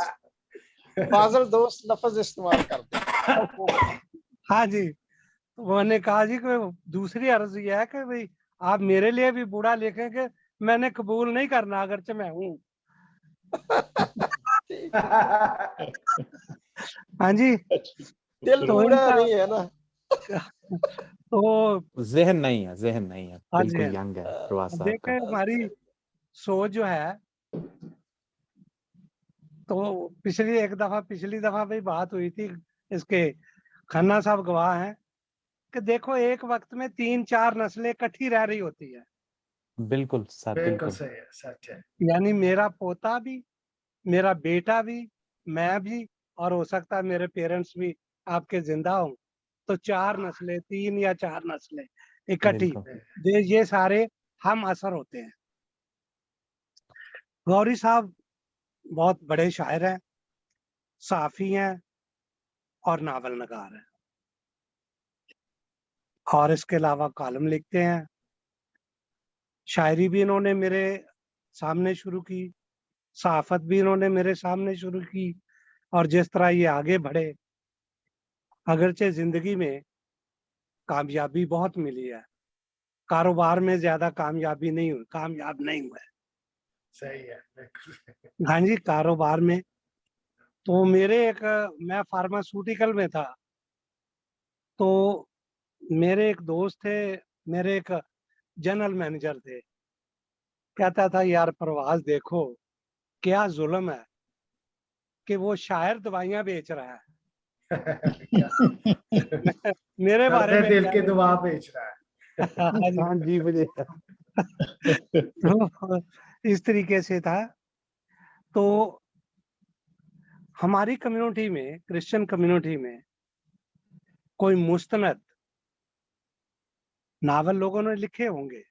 फाजल दोस्त लफ्ज इस्तेमाल करते हैं। हाँ जी, तो मैंने कहा जी कि दूसरी अर्ज ये है कि भाई आप मेरे लिए भी बूढ़ा लिखेंगे, मैंने कबूल नहीं करना अगरचे मैं हूँ। ठीक। हाँ जी, दिल तो बूढ़ा इनका नहीं है ना। तो जहन नहीं है, हाँ जी, बिल्कुल यंग है प्रवास साहब देखें का। हमारी सोच जो है तो पिछली दफा भी बात हुई थी, इसके खन्ना साहब गवाह हैं कि देखो एक वक्त में 3-4 नस्लें इकट्ठी रह रही होती है, बिल्कुल सर, बिल्कुल बिल्कुल सही है, सच है। यानी मेरा पोता भी, मेरा बेटा भी, मैं भी, और हो सकता है मेरे पेरेंट्स भी आपके जिंदा हों, तो 4 नस्लें, 3 या 4 नस्लें इकट्ठी, बिल्कुल। ये सारे हम असर होते हैं। गौरी साहब बहुत बड़े शायर हैं, साफी हैं और नावल नगार हैं, और इसके अलावा कॉलम लिखते हैं। शायरी भी इन्होंने मेरे सामने शुरू की, सहाफत भी इन्होंने मेरे सामने शुरू की, और जिस तरह ये आगे बढ़े, अगरचे जिंदगी में कामयाबी बहुत मिली है, कारोबार में ज्यादा कामयाब नहीं हुआ है। सही है, बिल्कुल। हाँ जी, कारोबार में तो मैं फार्मास्यूटिकल में था, तो मेरे एक दोस्त थे, मेरे एक जनरल मैनेजर थे, कहता था यार परवाज देखो क्या जुल्म है कि वो शायर दवाइयां बेच रहा है। मेरे बारे दर्द में दिल क्या की दुआ है? बेच रहा है। हाँ जी, हाँ जी, मुझे तो इस तरीके से था। तो हमारी कम्युनिटी में, क्रिश्चियन कम्युनिटी में, कोई मुस्तनद नावल लोगों ने लिखे होंगे,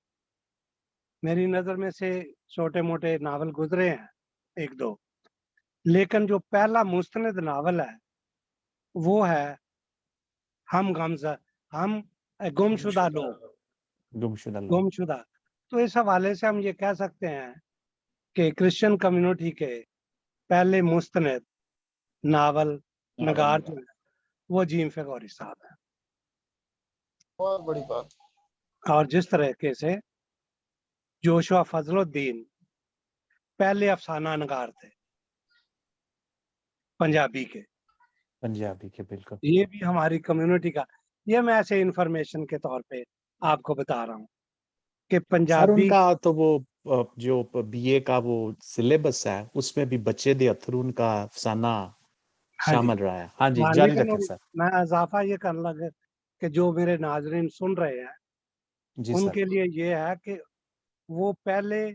मेरी नजर में से छोटे मोटे नावल गुजरे हैं 1-2, लेकिन जो पहला मुस्तनद नावल है वो है हम गुमशुदा लोग, गुमशुदा लोग। गुमशुदा। तो इस हवाले से हम ये कह सकते हैं कि क्रिश्चियन कम्युनिटी के पहले मुस्तनद नावल नगार जो है वो जीम फेगोरी साहब है। बहुत बड़ी बात। और जिस तरीके से जोशुआ फजलुद्दीन पहले अफसाना नगार थे पंजाबी के, पंजाबी के, बिल्कुल। ये भी हमारी कम्युनिटी का, ये मैं ऐसे इंफॉर्मेशन के तौर पे आपको बता रहा हूँ कि सर पंजाबी। उनका तो वो जो बीए का वो सिलेबस है उसमें भी बच्चे दे अथरू उनका अफसाना हाँ जी, शामिल रहा है। हाँ जी, हाँ, जारी लेकिन रखें सर। मैं इजाफा ये करने लगा कि जो मेरे नाजरीन सुन रहे हैं जी सर। उनके लिए ये है कि वो पहले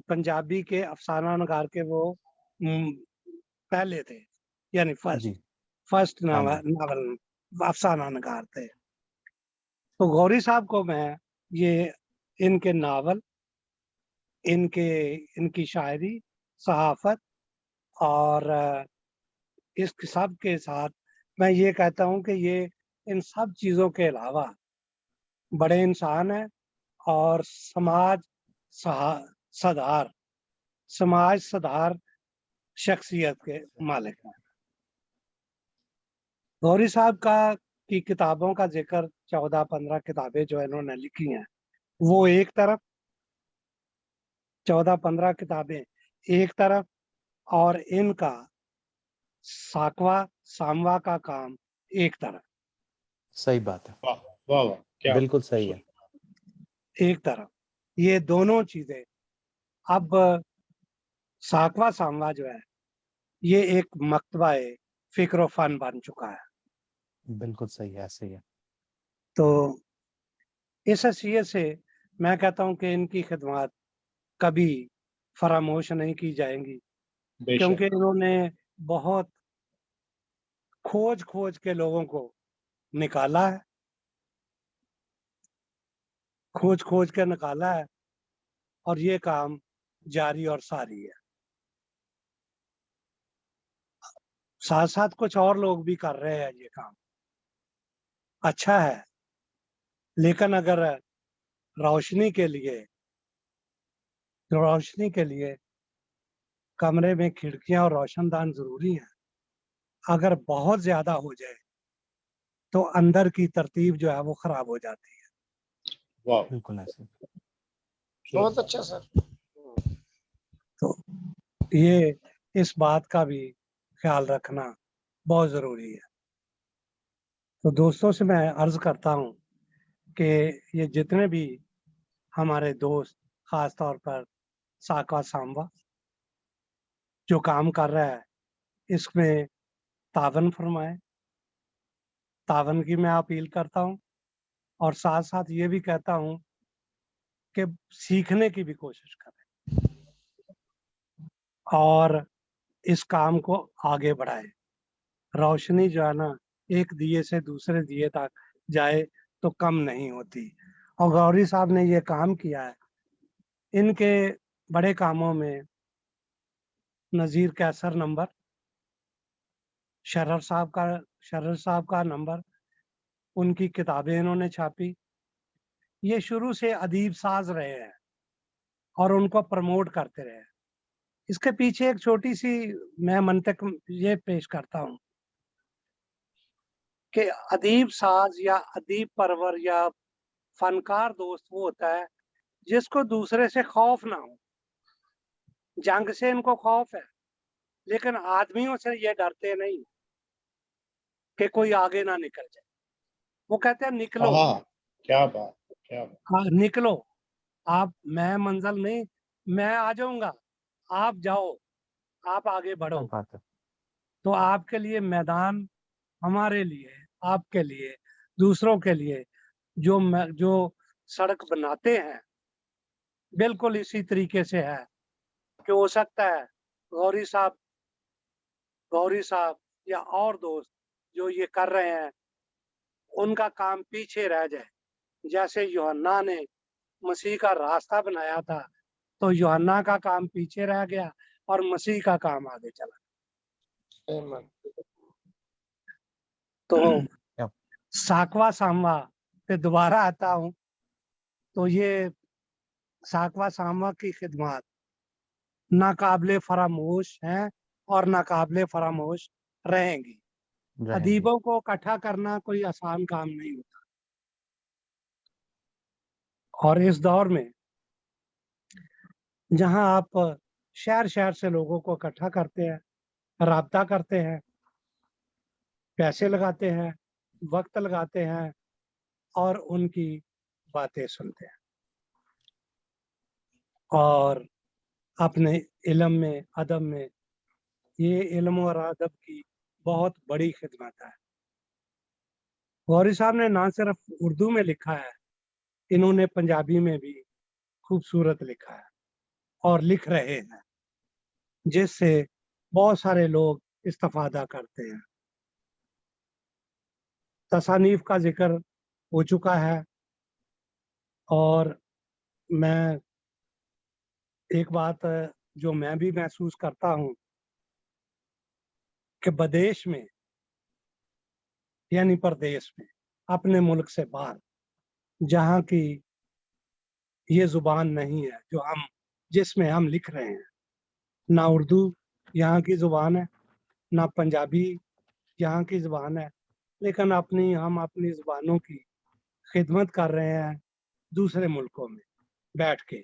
पंजाबी के अफसाना नगार के वो पहले थे, यानी जी। फर्स्ट हाँ जी। नावल अफसाना नगार थे। तो गौरी साहब को मैं ये इनके नावल, इनकी शायरी, सहाफत और इस सब के साथ मैं ये कहता हूँ कि ये इन सब चीजों के अलावा बड़े इंसान हैं और सदार समाज सुधार शख्सियत के मालिक हैं। गौरी साहब की किताबों का जिक्र 14-15 किताबें जो इन्होंने लिखी हैं वो एक तरफ, 14-15 किताबें एक तरफ, और इनका साकवा सामवा का काम एक तरफ, सही बात है, वाह वाह वाह, क्या बिल्कुल सही है। एक तरफ, ये दोनों चीजें। अब साकवा सामवा जो है ये एक मकतबा फिक्र फन बन चुका है। बिल्कुल सही है, ऐसे ही है। तो इस हैसियत से मैं कहता हूँ कि इनकी खिदमत कभी फरामोश नहीं की जाएंगी, बेशक। क्योंकि इन्होंने बहुत खोज खोज के लोगों को निकाला है, खोज खोज के निकाला है, और ये काम जारी और सारी है। साथ साथ कुछ और लोग भी कर रहे हैं ये काम, अच्छा है, लेकिन अगर रोशनी के लिए रोशनी के लिए कमरे में खिड़कियां और रोशनदान जरूरी है। अगर बहुत ज्यादा हो जाए तो अंदर की तरतीब जो है वो खराब हो जाती है। वाह, बिल्कुल ऐसे। बहुत अच्छा सर। तो ये इस बात का भी ख्याल रखना बहुत जरूरी है। तो दोस्तों से मैं अर्ज करता हूँ कि ये जितने भी हमारे दोस्त, खास तौर पर साका सांबा, जो काम कर रहा है इसमें तावन फरमाए। तावन की मैं अपील करता हूँ और साथ साथ ये भी कहता हूँ कि सीखने की भी कोशिश करें और इस काम को आगे बढ़ाए। रोशनी जो है ना, एक दिए से दूसरे दिए तक जाए तो कम नहीं होती। और गौरी साहब ने ये काम किया है। इनके बड़े कामों में नज़ीर कैसर नंबर, शरर साहब का नंबर, उनकी किताबें इन्होंने छापी। ये शुरू से अदीब साज रहे हैं और उनको प्रमोट करते रहे हैं। इसके पीछे एक छोटी सी मैं मंतक ये पेश करता हूँ कि अदीब साज या अदीब परवर या फनकार दोस्त वो होता है जिसको दूसरे से खौफ ना हो। जंग से इनको खौफ है, लेकिन आदमियों से ये डरते नहीं कि कोई आगे ना निकल जाए। वो कहते हैं निकलो, हाँ, क्या बात, क्या बात। हाँ, निकलो आप, मैं मंजिल नहीं, मैं आ जाऊंगा, आप जाओ, आप आगे बढ़ो। क्या बात है। तो आपके लिए मैदान, हमारे लिए, आपके लिए, दूसरों के लिए जो सड़क बनाते हैं बिल्कुल इसी तरीके से है कि हो सकता है गौरी साहब या और दोस्त जो ये कर रहे हैं उनका काम पीछे रह जाए। जैसे यूहन्ना ने मसीह का रास्ता बनाया था तो यूहन्ना का काम पीछे रह गया और मसीह का काम आगे चला। Amen. तो Yep. साकवा सामवा पे दोबारा आता हूँ। तो ये साकवा सामवा की खिदमत नाकाबिले फरामोश हैं और नाकाबिले फरामोश रहेंगी। रहेंगी। अदीबों को इकट्ठा करना कोई आसान काम नहीं होता और इस दौर में जहां आप शहर शहर से लोगों को इकट्ठा करते हैं, राब्ता करते हैं, पैसे लगाते हैं, वक्त लगाते हैं और उनकी बातें सुनते हैं और अपने इल्म में, अदब में, ये इल्म और अदब की बहुत बड़ी खिदमत है। गौरी साहब ने ना सिर्फ उर्दू में लिखा है, इन्होंने पंजाबी में भी खूबसूरत लिखा है और लिख रहे हैं, जिससे बहुत सारे लोग इस्तेफादा करते हैं। तसानीफ का जिक्र हो चुका है और मैं एक बात जो मैं भी महसूस करता हूँ कि विदेश में यानी परदेश में, अपने मुल्क से बाहर, जहाँ की ये जुबान नहीं है जिसमें हम लिख रहे हैं, ना उर्दू यहाँ की जुबान है, ना पंजाबी यहाँ की जुबान है, लेकिन हम अपनी जुबानों की खिदमत कर रहे हैं दूसरे मुल्कों में बैठ के।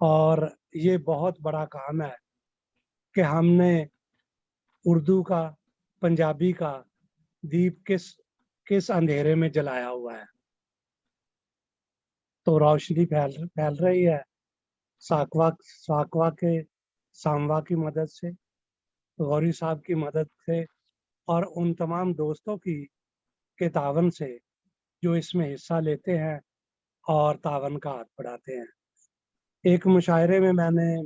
और ये बहुत बड़ा काम है कि हमने उर्दू का, पंजाबी का दीप किस अंधेरे में जलाया हुआ है। तो रोशनी फैल रही है साकवा के सामवा की मदद से, गौरी साहब की मदद से और उन तमाम दोस्तों के तावन से जो इसमें हिस्सा लेते हैं और तावन का हाथ बढ़ाते हैं। एक मुशायरे में मैंने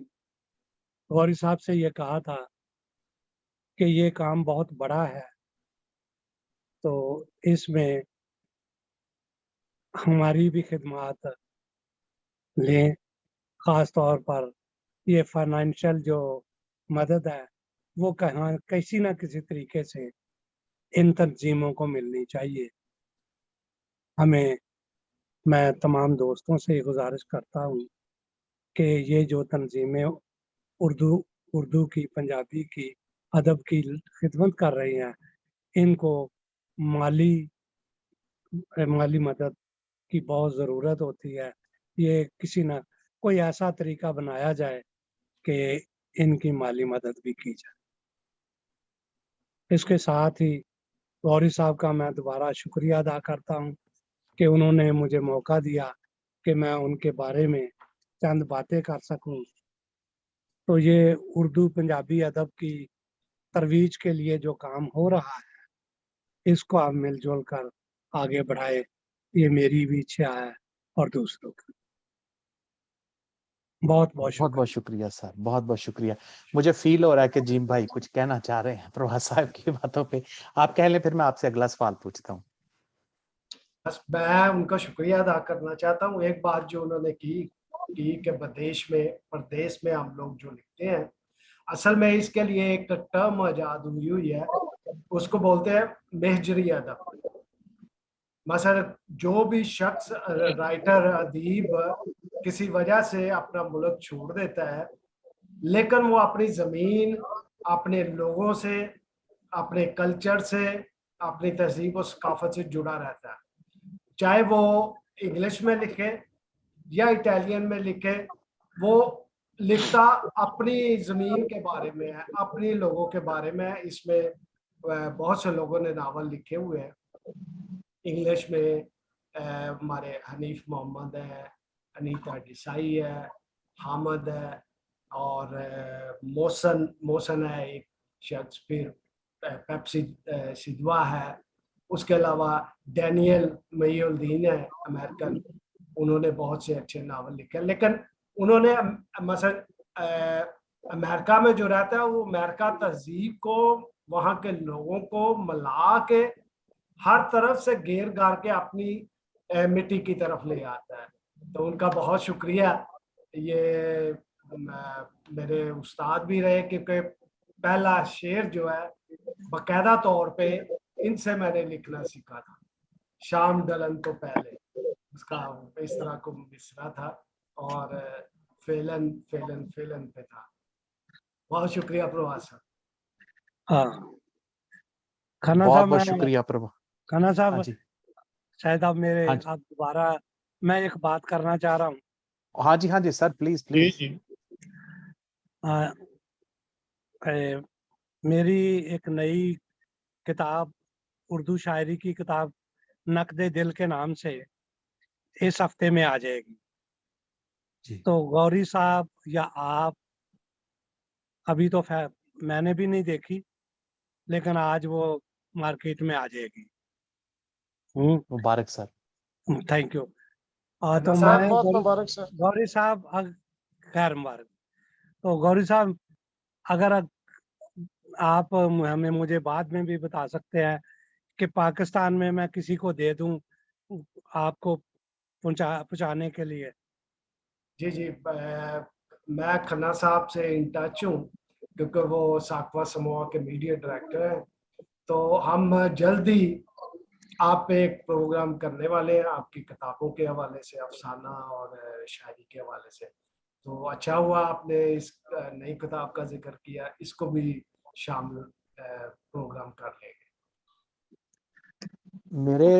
गौरी साहब से ये कहा था कि ये काम बहुत बड़ा है, तो इसमें हमारी भी खिदमत लें। ख़ास तौर पर ये फाइनेंशियल जो मदद है वो किसी न किसी तरीके से इन तंजीमों को मिलनी चाहिए। मैं तमाम दोस्तों से गुजारिश करता हूँ कि ये जो तंजीमें उर्दू की, पंजाबी की, अदब की खिदमत कर रही हैं, इनको माली मदद की बहुत ज़रूरत होती है। ये कोई ऐसा तरीका बनाया जाए कि इनकी माली मदद भी की जाए। इसके साथ ही गौरी साहब का मैं दोबारा शुक्रिया अदा करता हूँ कि उन्होंने मुझे मौका दिया कि मैं उनके बारे में चंद बातें कर सकूं। تو یہ اردو پنجابی ادب کی ترویج کے لیے جو کام ہو رہا ہے اس کو آپ مل جل کر آگے بڑھائے، یہ میری بھی اچھا ہے اور دوسروں کی۔ بہت بہت بہت شکریہ۔ بہت شکریہ سر، بہت بہت شکریہ۔ مجھے فیل ہو رہا ہے کہ جیم بھائی کچھ کہنا چاہ رہے ہیں پرواز صاحب کی باتوں پہ، آپ کہہ لیں پھر میں آپ سے اگلا سوال پوچھتا ہوں۔ بس میں ان کا شکریہ ادا کرنا چاہتا ہوں۔ ایک بات جو انہوں نے کی کہ پردیش میں ہم لوگ جو لکھتے ہیں، اصل میں اس کے لیے ایک ٹرم ایجاد ہوئی ہے، اس کو بولتے ہیں مہجری ادب۔ مثلا جو بھی شخص رائٹر ادیب کسی وجہ سے اپنا ملک چھوڑ دیتا ہے، لیکن وہ اپنی زمین، اپنے لوگوں سے، اپنے کلچر سے، اپنی تہذیب و ثقافت سے جڑا رہتا ہے، چاہے وہ انگلش میں لکھے یا اٹالین میں لکھے، وہ لکھتا اپنی زمین کے بارے میں ہے، اپنی لوگوں کے بارے میں ہے۔ اس میں بہت سے لوگوں نے ناول لکھے ہوئے ہیں انگلش میں، ہمارے حنیف محمد ہے، انیتا ڈیسائی ہے، حامد ہے، اور موسن ہے ایک شخص، پھر پیپسی سدوا ہے، اس کے علاوہ ڈینیل مئی الدین ہے امریکن، انہوں نے بہت سے اچھے ناول لکھے، لیکن انہوں نے مثلا امریکہ میں جو رہتا ہے وہ امریکہ تہذیب کو، وہاں کے لوگوں کو ملا کے ہر طرف سے گیر گار کے اپنی مٹی کی طرف لے آتا ہے۔ تو ان کا بہت شکریہ، یہ میرے استاد بھی رہے، کیونکہ پہلا شعر جو ہے باقاعدہ طور پہ ان سے میں نے لکھنا سیکھا تھا، شام ڈلن تو پہلے اس کا اس طرح کو مصرع تھا، اور فیلن فیلن فیلن پہ تھا۔ بہت شکریہ پرواز صاحب۔ ہاں کھانا بہت صاحب، بہت میں شکریہ پرواز۔ کھانا ہاں صاحب جی، شاید ہاں جی، آپ دوبارہ، میں ایک بات کرنا چاہ رہا ہوں۔ ہاں جی، ہاں جی سر، پلیز جی پلیز۔ جی میری ایک نئی کتاب، اردو شاعری کی کتاب نقد دل کے نام سے اس ہفتے میں آ جائے گی۔ جی، تو غوری صاحب یا آپ، ابھی تو میں نے بھی نہیں دیکھی، لیکن آج وہ مارکیٹ میں آ جائے گی۔ مبارک سر۔ Thank you. تو بہت میں بہت مبارک سر۔ گوری صاحب، خیر مبارک۔ تو گوری صاحب، اگر آپ ہمیں مجھے بعد میں بھی بتا سکتے ہیں کہ پاکستان میں میں کسی کو دے دوں آپ کو پہنچانے کے لیے۔ جی جی، میں کھنہ صاحب سے ان ٹچ ہوں، کیونکہ وہ ساکوا سموآ کے میڈیا ڈائریکٹر ہیں، تو ہم جلدی آپ پہ ایک پروگرام کرنے والے ہیں، آپ کی کتابوں کے حوالے سے، افسانہ اور شاعری کے حوالے سے۔ تو اچھا ہوا آپ نے اس نئی کتاب کا ذکر کیا، اس کو بھی شامل پروگرام کر لیں گے۔ میرے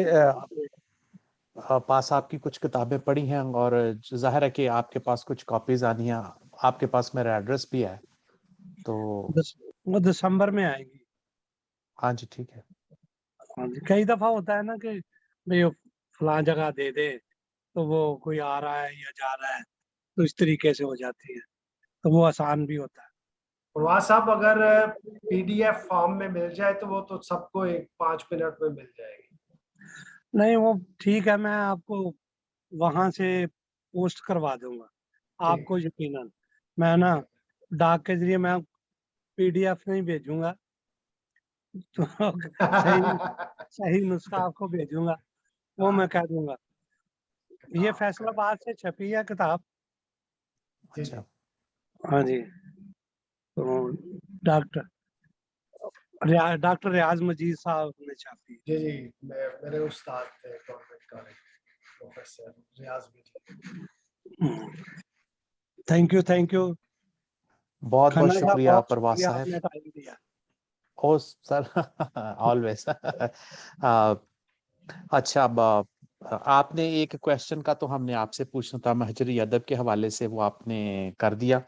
پاس آپ کی کچھ کتابیں پڑھی ہیں، اور ظاہر ہے کہ آپ کے پاس کچھ کاپیز آنی ہیں، آپ کے پاس میرا ایڈریس بھی ہے، تو وہ دسمبر میں آئے گی۔ ہاں جی ٹھیک ہے۔ کئی دفعہ ہوتا ہے نا کہ بھئی فلاں جگہ دے دے تو وہ کوئی آ رہا ہے یا جا رہا ہے، تو اس طریقے سے ہو جاتی ہے، تو وہ آسان بھی ہوتا ہے۔ پرواز صاحب، اگر پی ڈی ایف فارم میں مل جائے تو وہ تو سب کو 5 منٹ میں مل جائے گی۔ نہیں وہ ٹھیک ہے، میں آپ کو وہاں سے پوسٹ کروا دوں گا آپ کو یقیناً۔ میں نا ڈاک کے ذریعے میں پی ڈی ایف نہیں بھیجوں گا، تو صحیح نسخہ آپ کو بھیجوں گا، وہ میں کہہ دوں گا۔ یہ فیصل آباد سے چھپی ہے کتاب۔ اچھا، ہاں جی، تو ڈاکٹر ریاض مجید صاحب نے چھاپی۔ جی جی، میرے استاد تھے government college, professor Riaz Majeed. Thank you بہت بہت کھنہ صاحب، شکریہ بہت پرواز شکریہ آپ صاحب۔ نے ٹائم دیا۔ او سر آلویز۔ اچھا، اب آپ نے ایک کوشچن کا تو ہم نے آپ سے پوچھنا تھا مہجری ادب کے حوالے سے، وہ آپ نے کر دیا۔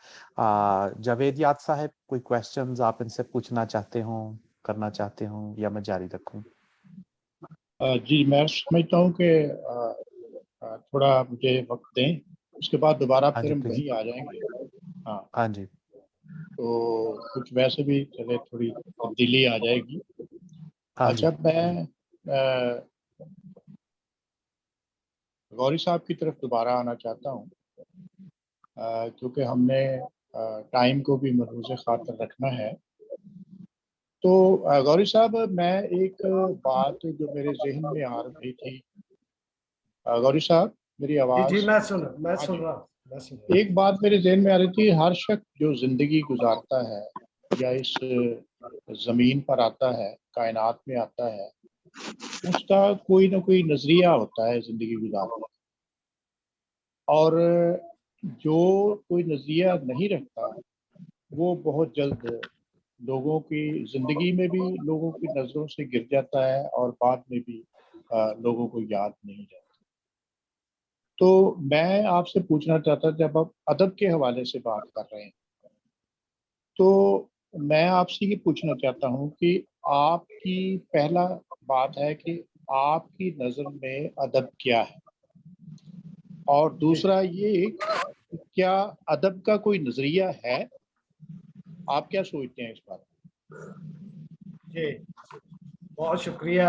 جاوید یاد صاحب، کوئی کوشچنز آپ ان سے پوچھنا چاہتے ہوں، کرنا چاہتے ہوں، یا میں جاری رکھوں؟ جی میں سمجھتا ہوں کہ تھوڑا مجھے وقت دیں، اس کے بعد دوبارہ ہاں پھر جی ہم پلیز۔ وہیں آ جائیں گے۔ ہاں ہاں جی تو کچھ ویسے بھی چلے تھوڑی تبدیلی آ جائے گی. हाँ जी. اچھا میں غوری صاحب کی طرف دوبارہ آنا چاہتا ہوں کیونکہ ہم نے ٹائم کو بھی ملحوظ خاطر رکھنا ہے. تو غوری صاحب میں ایک بات جو میرے ذہن میں آ رہی تھی. غوری صاحب میری جی آواز؟ جی میں سن ہاں جی. رہا ہوں میں سن رہا ایک بات میرے ذہن میں آ رہی تھی. ہر شخص جو زندگی گزارتا ہے یا اس زمین پر آتا ہے، کائنات میں آتا ہے، اس کا کوئی نہ کوئی نظریہ ہوتا ہے زندگی گزارنے کا. اور جو کوئی نظریہ نہیں رکھتا وہ بہت جلد لوگوں کی زندگی میں بھی لوگوں کی نظروں سے گر جاتا ہے اور بعد میں بھی لوگوں کو یاد نہیں رہتا. تو میں آپ سے پوچھنا چاہتا، جب آپ ادب کے حوالے سے بات کر رہے ہیں تو میں آپ سے یہ پوچھنا چاہتا ہوں کہ آپ کی پہلا بات ہے کہ آپ کی نظر میں ادب کیا ہے، اور دوسرا یہ کہ کیا ادب کا کوئی نظریہ ہے؟ آپ کیا سوچتے ہیں اس بارے میں؟ جی بہت شکریہ.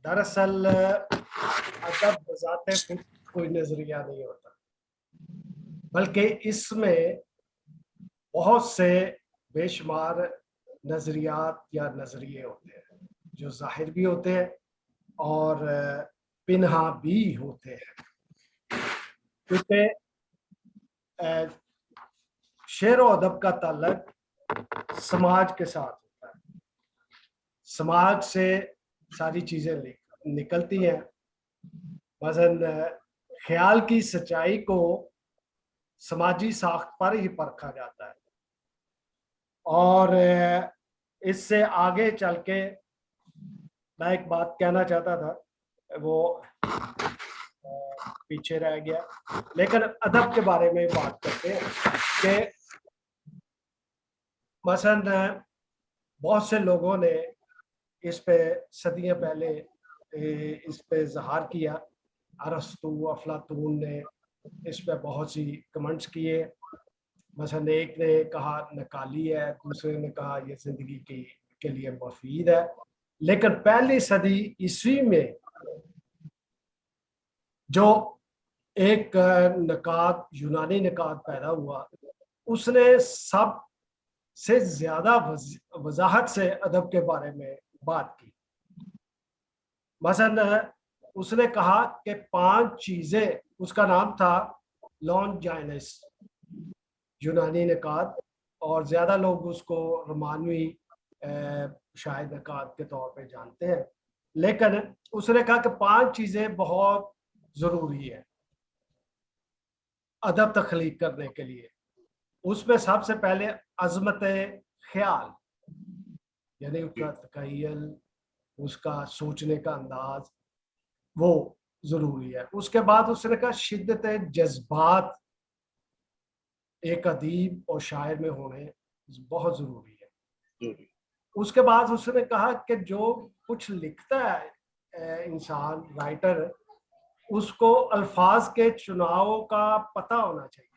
دراصل ادب بذات خود کوئی نظریہ نہیں ہوتا، بلکہ اس میں بہت سے بے شمار نظریات یا نظریے ہوتے ہیں جو ظاہر بھی ہوتے ہیں اور پنہا بھی ہوتے ہیں. کیونکہ شعر و ادب کا تعلق سماج کے ساتھ ہوتا ہے. سماج سے ساری چیزیں نکلتی ہیں. مثلا خیال کی سچائی کو سماجی ساخت پر ہی پرکھا جاتا ہے، اور اس سے آگے چل کے میں ایک بات کہنا چاہتا تھا، وہ پیچھے رہ گیا. لیکن ادب کے بارے میں بات کرتے ہیں کہ مثلا بہت سے لوگوں نے اس پہ صدیاں پہلے اس پہ اظہار کیا. ارسطو، افلاطون نے اس پہ بہت سی کمنٹس کیے. مثلا ایک نے کہا نکالی ہے، دوسرے نے کہا یہ زندگی کے لیے مفید ہے. لیکن پہلی صدی عیسوی میں جو ایک نکات، یونانی نکات پیدا ہوا، اس نے سب سے زیادہ وضاحت سے ادب کے بارے میں بات کی. مثلا اس نے کہا کہ 5 چیزیں، اس کا نام تھا لونجائنس، یونانی نکات، اور زیادہ لوگ اس کو رومانوی شاید نکات کے طور پہ جانتے ہیں. لیکن اس نے کہا کہ 5 چیزیں بہت ضروری ہے ادب تخلیق کرنے کے لیے. اس میں سب سے پہلے عظمت خیال، یعنی اس کا تخیل، اس کا سوچنے کا انداز، وہ ضروری ہے. اس کے بعد اس نے کہا شدت جذبات ایک ادیب اور شاعر میں ہونے بہت ضروری ہے. اس کے بعد اس نے کہا کہ جو کچھ لکھتا ہے انسان، رائٹر، اس کو الفاظ کے چناؤ کا پتہ ہونا چاہیے.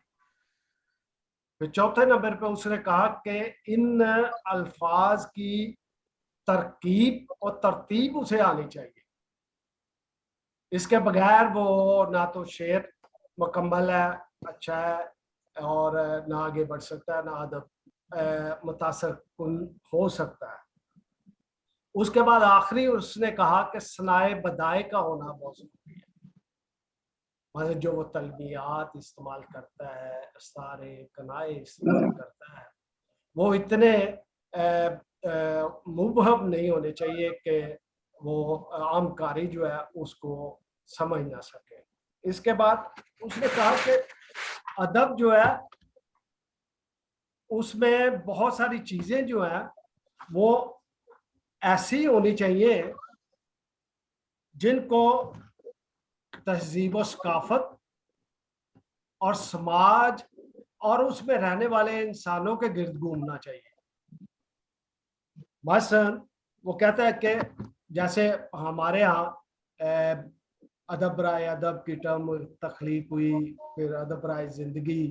پھر چوتھے نمبر پہ اس نے کہا کہ ان الفاظ کی ترکیب اور ترتیب اسے آنی چاہیے. اس کے بغیر وہ نہ تو شعر مکمل ہے، اچھا ہے، اور نہ آگے بڑھ سکتا ہے، نہ ادب متاثر کن ہو سکتا ہے. اس کے بعد آخری اس نے کہا کہ صنائع بدائع کا ہونا بہت ضروری ہے. مطلب جو وہ تلمیات استعمال کرتا ہے، استعارے، کنائے استعمال کرتا ہے، وہ اتنے مبہم نہیں ہونے چاہیے کہ وہ عام قاری جو ہے اس کو سمجھ نہ سکے. اس کے بعد اس نے کہا کہ ادب جو ہے اس میں بہت ساری چیزیں جو ہیں وہ ایسی ہونی چاہیے جن کو تہذیب و ثقافت اور سماج اور اس میں رہنے والے انسانوں کے گرد گھومنا چاہیے. مثلا وہ کہتا ہے کہ جیسے ہمارے ہاں ادب برائے ادب کی ٹرم تخلیق ہوئی، پھر ادب برائے زندگی،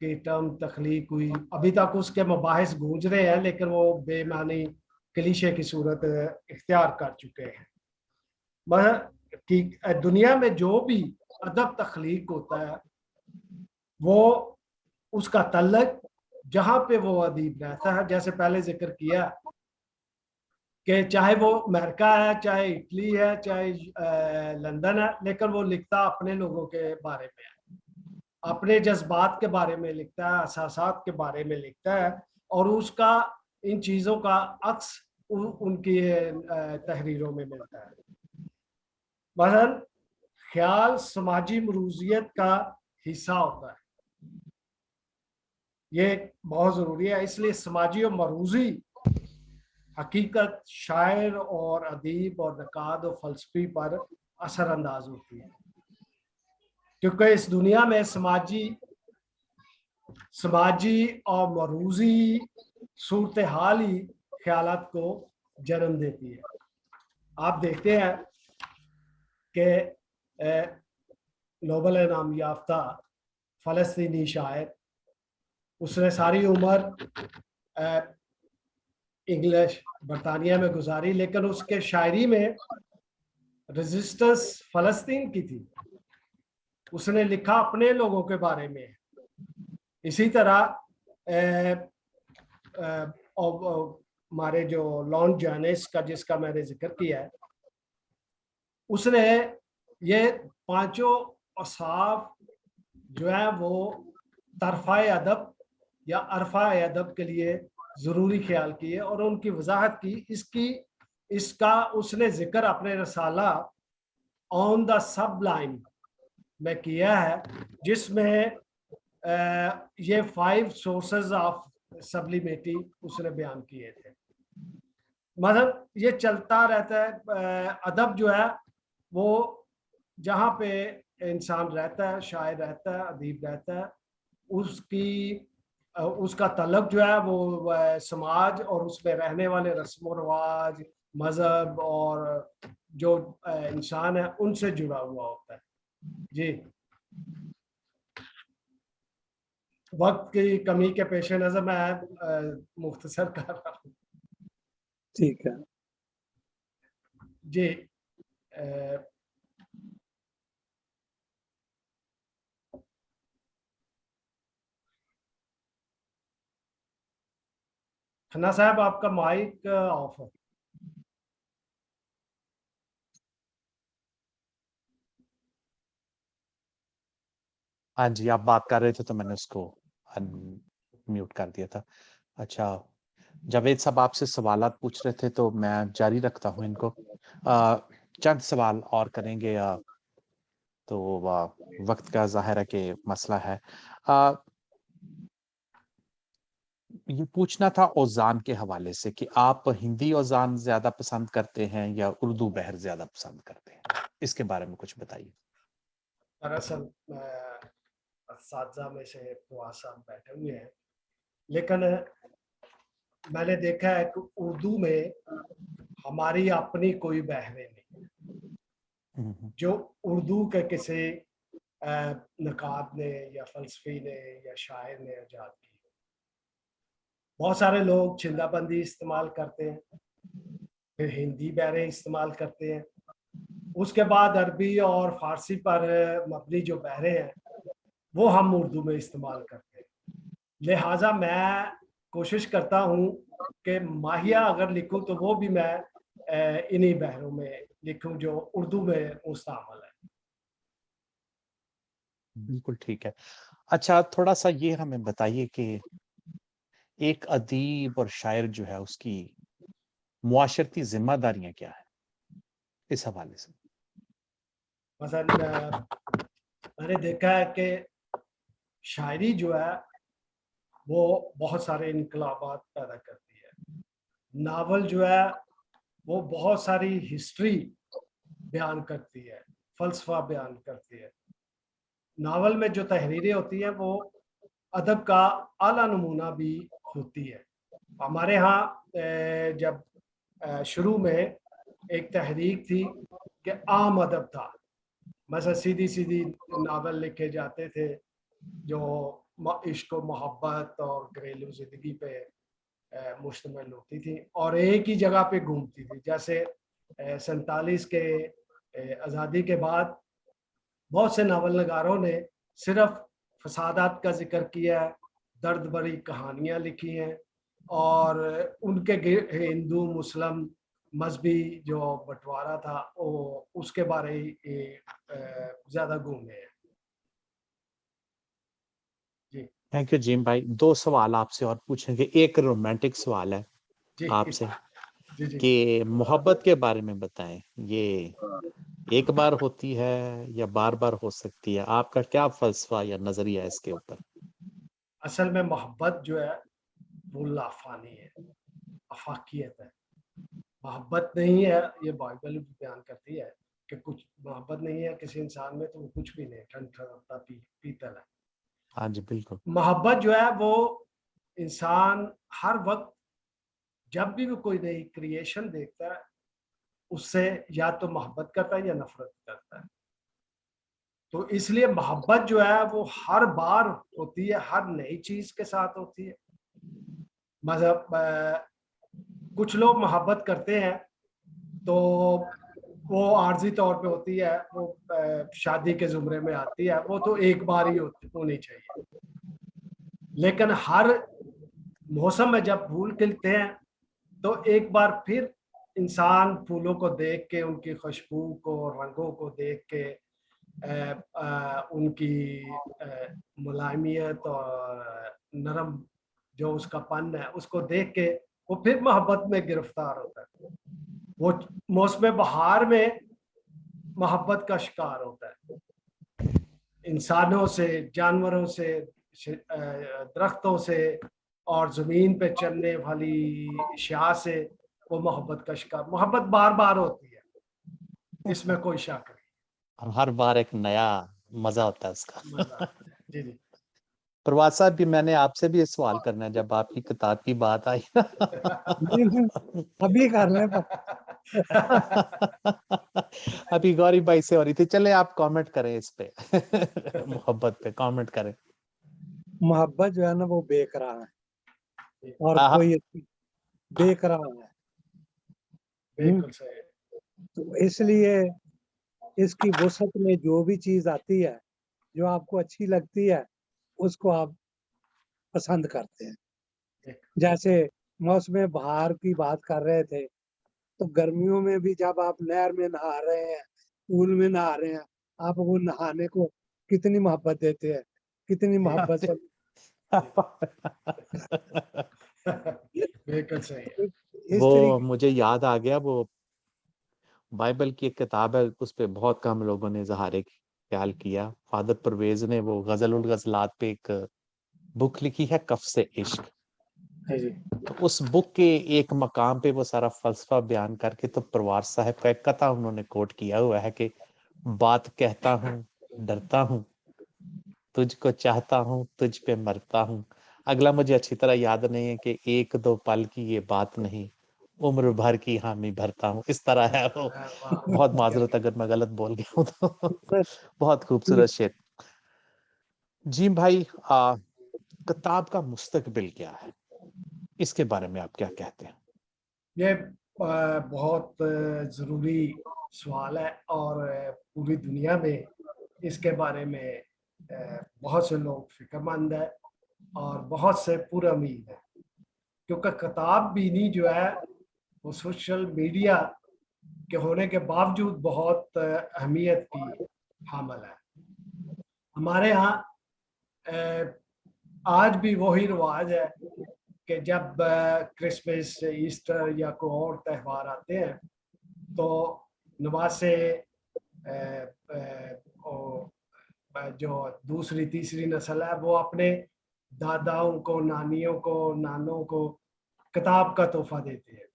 की टर्म तख्लीक हुई, अभी तक उसके मबाहिस गूंज रहे हैं, लेकिन वो बेमानी क्लीशे की सूरत इख्तियार कर चुके हैं। मगर कि दुनिया में जो भी अदब तख्लीक होता है वो उसका तल्लक जहाँ पे वो अदीब रहता है, जैसे पहले जिक्र किया कि चाहे वो अमेरिका है, चाहे इटली है, चाहे लंदन है, लेकिन वो लिखता अपने लोगों के बारे में है, अपने जज्बात के बारे में लिखता है, एहसासात के बारे में लिखता है, और उसका इन चीज़ों का अक्स उनकी तहरीरों में मिलता है। मसलन ख्याल समाजी मरूजियत का हिस्सा होता है, ये बहुत ज़रूरी है। इसलिए समाजी और मरूजी हकीकत शायर और अदीब और नकाद और फलसफी पर असरअंदाज होती है, क्योंकि इस दुनिया में समाजी और मरूजी सूरत हाल ही ख्यालात को जन्म देती है। आप देखते हैं कि नोबेल इनाम याफ्ता फ़लस्तीनी शायर, उसने सारी उम्र इंग्लिश बरतानिया में गुजारी, लेकिन उसके शायरी में रेजिस्टेंस फ़लस्तीन की थी, उसने लिखा अपने लोगों के बारे में। इसी तरह हमारे जो लॉन जानिस का, जिसका मैंने जिक्र किया है, उसने ये पांचों औसाफ जो है वो तरफ़ाए अदब या अरफ़ाए अदब के लिए ज़रूरी ख्याल किए और उनकी वजाहत की। इसका उसने जिक्र अपने रसाला ऑन द सबलाइम में किया है, जिसमें ये 5 सोर्सेज ऑफ सब्लिमिटी उसने बयान किए थे। मतलब ये चलता रहता है। अदब जो है वो जहाँ पे इंसान रहता है, शायर रहता है, अदीब रहता है, उसका तलब जो है वो समाज और उसमें रहने वाले रस्म रवाज, मजहब और जो इंसान है उनसे जुड़ा हुआ होता है। जी, वक्त की कमी के पेश नज़र मैं मुख्तसर कर रहा हूँ। ठीक है। जी, खन्ना साहब आपका माइक ऑफ है। हाँ जी, आप बात कर रहे थे तो मैंने उसको अनम्यूट कर दिया था। अच्छा, जावेद साहब आपसे सवालात पूछ रहे थे तो मैं जारी रखता हूँ इनको। चंद सवाल और करेंगे, तो वक्त का ज़ाहिर है कि मसला है। ये पूछना था औज़ान के हवाले से कि आप हिंदी औज़ान ज़्यादा पसंद करते हैं या उर्दू बहर ज़्यादा पसंद करते हैं? इसके बारे में कुछ बताइए। दरअसल असातिज़ा में से फवाद साहब बैठे हुए हैं, लेकिन मैंने देखा है कि उर्दू में हमारी अपनी कोई बहरें नहीं जो उर्दू के किसी नकाद ने या फलसफी ने या शायर ने ईजाद की। बहुत सारे लोग छिंदाबंदी इस्तेमाल करते हैं, फिर हिंदी बहरें इस्तेमाल करते हैं, उसके बाद अरबी और फारसी पर मबनी जो बहरें हैं वो हम उर्दू में इस्तेमाल करते हैं। लिहाजा मैं कोशिश करता हूँ कि माहिया अगर लिखूँ तो वो भी मैं इन्हीं बहरों में लिखूँ जो उर्दू में मुस्तअमल है। बिल्कुल ठीक है। अच्छा, थोड़ा-सा ये हमें बताइए कि एक अदीब और शायर जो है उसकी मुआशरती ज़िम्मेदारियाँ क्या हैं? इस हवाले से। मसलन मैंने देखा है कि शायरी जो है वो बहुत सारे इनकलाबात पैदा करती है। नावल जो है वो बहुत सारी हिस्ट्री बयान करती है, फलसफा बयान करती है। नावल में जो तहरीरें होती हैं वो अदब का आला नमूना भी होती है। हमारे यहाँ जब शुरू में एक तहरीक थी कि आम अदब था, मतलब सीधी सीधी नावल लिखे जाते थे जो इश्क और मोहब्बत और घरेलू जिंदगी पे मुश्तमिल होती थी और एक ही जगह पे घूमती थी। जैसे 47 के आज़ादी के बाद बहुत से नावल नगारों ने सिर्फ फसादात का जिक्र किया है, दर्द भरी कहानियां लिखी हैं और उनके हिंदू मुस्लिम मजहबी जो बंटवारा था वो उसके बारे ही ज्यादा घूमे हैं। जी थैंक यू जीम भाई। 2 सवाल आपसे और पूछेंगे। एक रोमांटिक सवाल है जी आपसे जी जी कि मोहब्बत के बारे में बताएं, ये एक बार होती है या बार बार हो सकती है? आपका क्या फलसफा या नजरिया है इसके ऊपर? असल में मोहब्बत जो है वो लाफानी है, अफाकियत है। मोहब्बत नहीं है, ये बाइबल भी बयान करती है कि कुछ मोहब्बत नहीं है किसी इंसान में तो वो कुछ भी नहीं, ठंडा पीतल है। हाँ जी बिल्कुल। मोहब्बत जो है वो इंसान हर वक्त जब भी वो कोई नई क्रिएशन देखता है उससे या तो मोहब्बत करता है या नफरत करता है। तो इसलिए मोहब्बत जो है वो हर बार होती है, हर नई चीज के साथ होती है। मतलब कुछ लोग मोहब्बत करते हैं तो वो आर्जी तौर पे होती है, वो शादी के जुमरे में आती है, वो तो एक बार ही होनी चाहिए। लेकिन हर मौसम में जब फूल खिलते हैं तो एक बार फिर इंसान फूलों को देख के, उनकी खुशबू को, रंगों को देख के, उनकी मुलायमियत और नरम जो उसका पन है उसको देख के वो फिर मोहब्बत में गिरफ्तार होता है। वो मौसम बहार में मोहब्बत का शिकार होता है, इंसानों से, जानवरों से, दरख्तों से और जमीन पे चलने वाली अशिया से वो मोहब्बत का शिकार। मोहब्बत बार बार होती है, इसमें कोई शक नहीं। और हर बार एक नया मजा होता है उसका। मजा आता है। जी जी प्रवाद साहब भी, मैंने आपसे भी ये सवाल करना है जब आपकी किताब की बात आई। अभी करने पर अभी गौरी भाई से हो रही थी। चले आप कमेंट करें इस पे। मोहब्बत पे कमेंट करें। मोहब्बत जो है ना वो बेकरार है और हाँ कोई बेकरार है। बिल्कुल सही। तो इसलिए इसकी वसत में जो भी चीज आती है जो आपको अच्छी लगती है उसको आप पसंद करते हैं। जैसे मौसम बहार की बात कर रहे थे तो गर्मियों में भी जब आप नहर में नहा रहे हैं, पूल में नहा रहे हैं, आप वो नहाने को कितनी मोहब्बत देते हैं, कितनी मोहब्बत से बिल्कुल सही है। इस वो तरीके मुझे याद आ गया, वो बाइबल की एक किताब है, उस पे बहुत कम लोगों ने इजहार ख्याल किया। फादर परवेज ने वो गजल उल गजलात पे एक बुक लिखी है, कफ से इश्क। जी जी तो उस बुक के एक मकाम पे वो सारा फलसफा बयान करके तो परवार साहब का एक कथा उन्होंने कोट किया हुआ है कि बात कहता हूँ, डरता हूँ, तुझको चाहता हूँ, तुझ पे मरता हूँ। अगला मुझे अच्छी तरह याद नहीं है कि एक दो पल की ये बात नहीं, उम्र भर की हामी भरता हूँ, इस तरह है वो। वाह, बहुत क्या माजरत अगर मैं गलत बोल गया हूँ तो। में बहुत खूबसूरत शेर। जी भाई, किताब का मुस्तकबिल क्या है, इसके बारे में आप क्या कहते हैं? ये बहुत ज़रूरी सवाल है और पूरी दुनिया में इसके बारे में बहुत से लोग फिक्रमंद है और बहुत से पुरउम्मीद है, क्योंकि किताब बीनी जो है वो सोशल मीडिया के होने के बावजूद बहुत अहमियत की हामिल है। हमारे यहाँ आज भी वही रिवाज है कि जब क्रिसमस, ईस्टर या कोई और त्यौहार आते हैं तो नवासे जो दूसरी तीसरी नस्ल है वो अपने दादाओं को, नानियों को, नानों को किताब का तोहफा देते हैं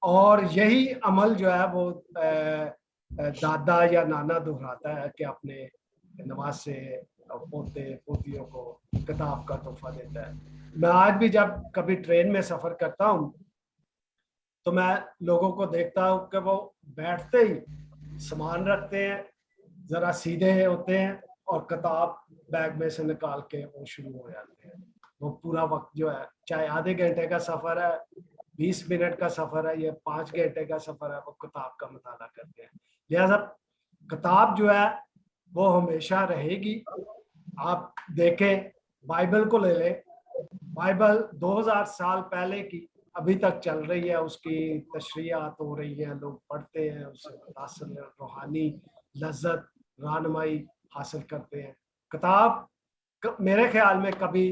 और यही अमल जो है वो दादा या नाना दोहराता है कि अपने नवासे पोते पोतियों को किताब का तोहफा देता है। मैं आज भी जब कभी ट्रेन में सफर करता हूँ तो मैं लोगों को देखता हूँ कि वो बैठते ही सामान रखते हैं, जरा सीधे होते हैं اور کتاب بیگ میں سے نکال کے وہ شروع ہو جاتے ہیں. وہ پورا وقت جو ہے چاہے آدھے گھنٹے کا سفر ہے 20 منٹ کا سفر ہے یا 5 گھنٹے کا سفر ہے وہ کتاب کا مطالعہ کرتے ہیں. لہذا کتاب جو ہے وہ ہمیشہ رہے گی. آپ دیکھیں بائبل کو لے لیں, بائبل 2000 سال پہلے کی ابھی تک چل رہی ہے, اس کی تشریحات ہو رہی ہیں, لوگ پڑھتے ہیں, اس سے متاثر روحانی لذت رہنمائی حاصل کرتے ہیں. کتاب میرے خیال میں کبھی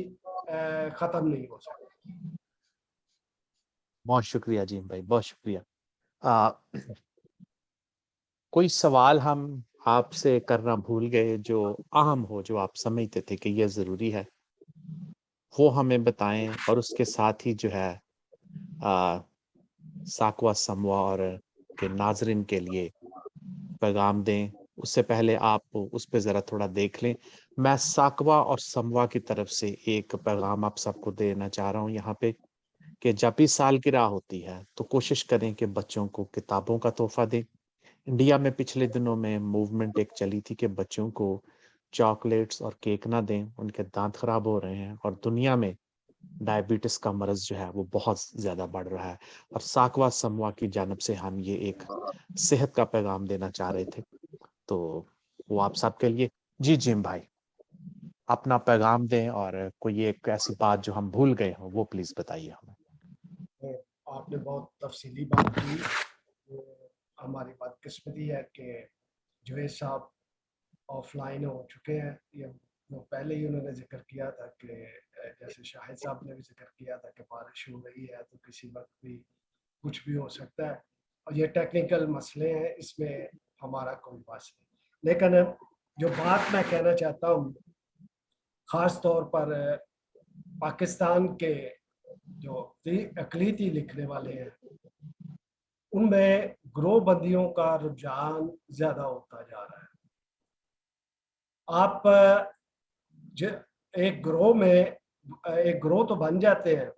ختم نہیں ہو سکتی. بہت شکریہ جیم بھائی, بہت شکریہ. کوئی سوال ہم آپ سے کرنا بھول گئے جو اہم ہو, جو آپ سمجھتے تھے کہ یہ ضروری ہے, وہ ہمیں بتائیں, اور اس کے ساتھ ہی جو ہے ساکوا سموا اور کے ناظرین کے لیے پیغام دیں. اس سے پہلے آپ اس پہ ذرا تھوڑا دیکھ لیں. میں ساکوا اور سموا کی طرف سے ایک پیغام آپ سب کو دینا چاہ رہا ہوں یہاں پہ, کہ جب بھی سالگرہ ہوتی ہے تو کوشش کریں کہ بچوں کو کتابوں کا تحفہ دیں. انڈیا میں پچھلے دنوں میں موومنٹ ایک چلی تھی کہ بچوں کو چاکلیٹس اور کیک نہ دیں, ان کے دانت خراب ہو رہے ہیں, اور دنیا میں ڈائبٹیس کا مرض جو ہے وہ بہت زیادہ بڑھ رہا ہے. اور ساکوا سموا کی جانب سے ہم یہ ایک صحت کا پیغام دینا چاہ رہے تھے, تو وہ آپ سب کے لیے. جی جیم بھائی اپنا پیغام دیں, اور کوئی ایک ایسی بات جو ہم بھول گئے ہوں وہ پلیز بتائیے ہمیں. آپ نے بہت تفصیلی بات کی. ہماری بدقسمتی ہے کہ جوید صاحب آف لائن ہو چکے ہیں. یہ وہ پہلے ہی انہوں نے ذکر کیا تھا کہ جیسے شاہد صاحب نے بھی ذکر کیا تھا کہ بارش ہو رہی ہے تو کسی وقت بھی کچھ بھی ہو سکتا ہے, اور یہ ٹیکنیکل مسئلے ہیں, اس میں ہمارا کوئی بات نہیں. لیکن جو بات میں کہنا چاہتا ہوں خاص طور پر پاکستان کے جو اقلیتی لکھنے والے ہیں ان میں گروہ بندیوں کا رجحان زیادہ ہوتا جا رہا ہے. آپ ایک گروہ تو بن جاتے ہیں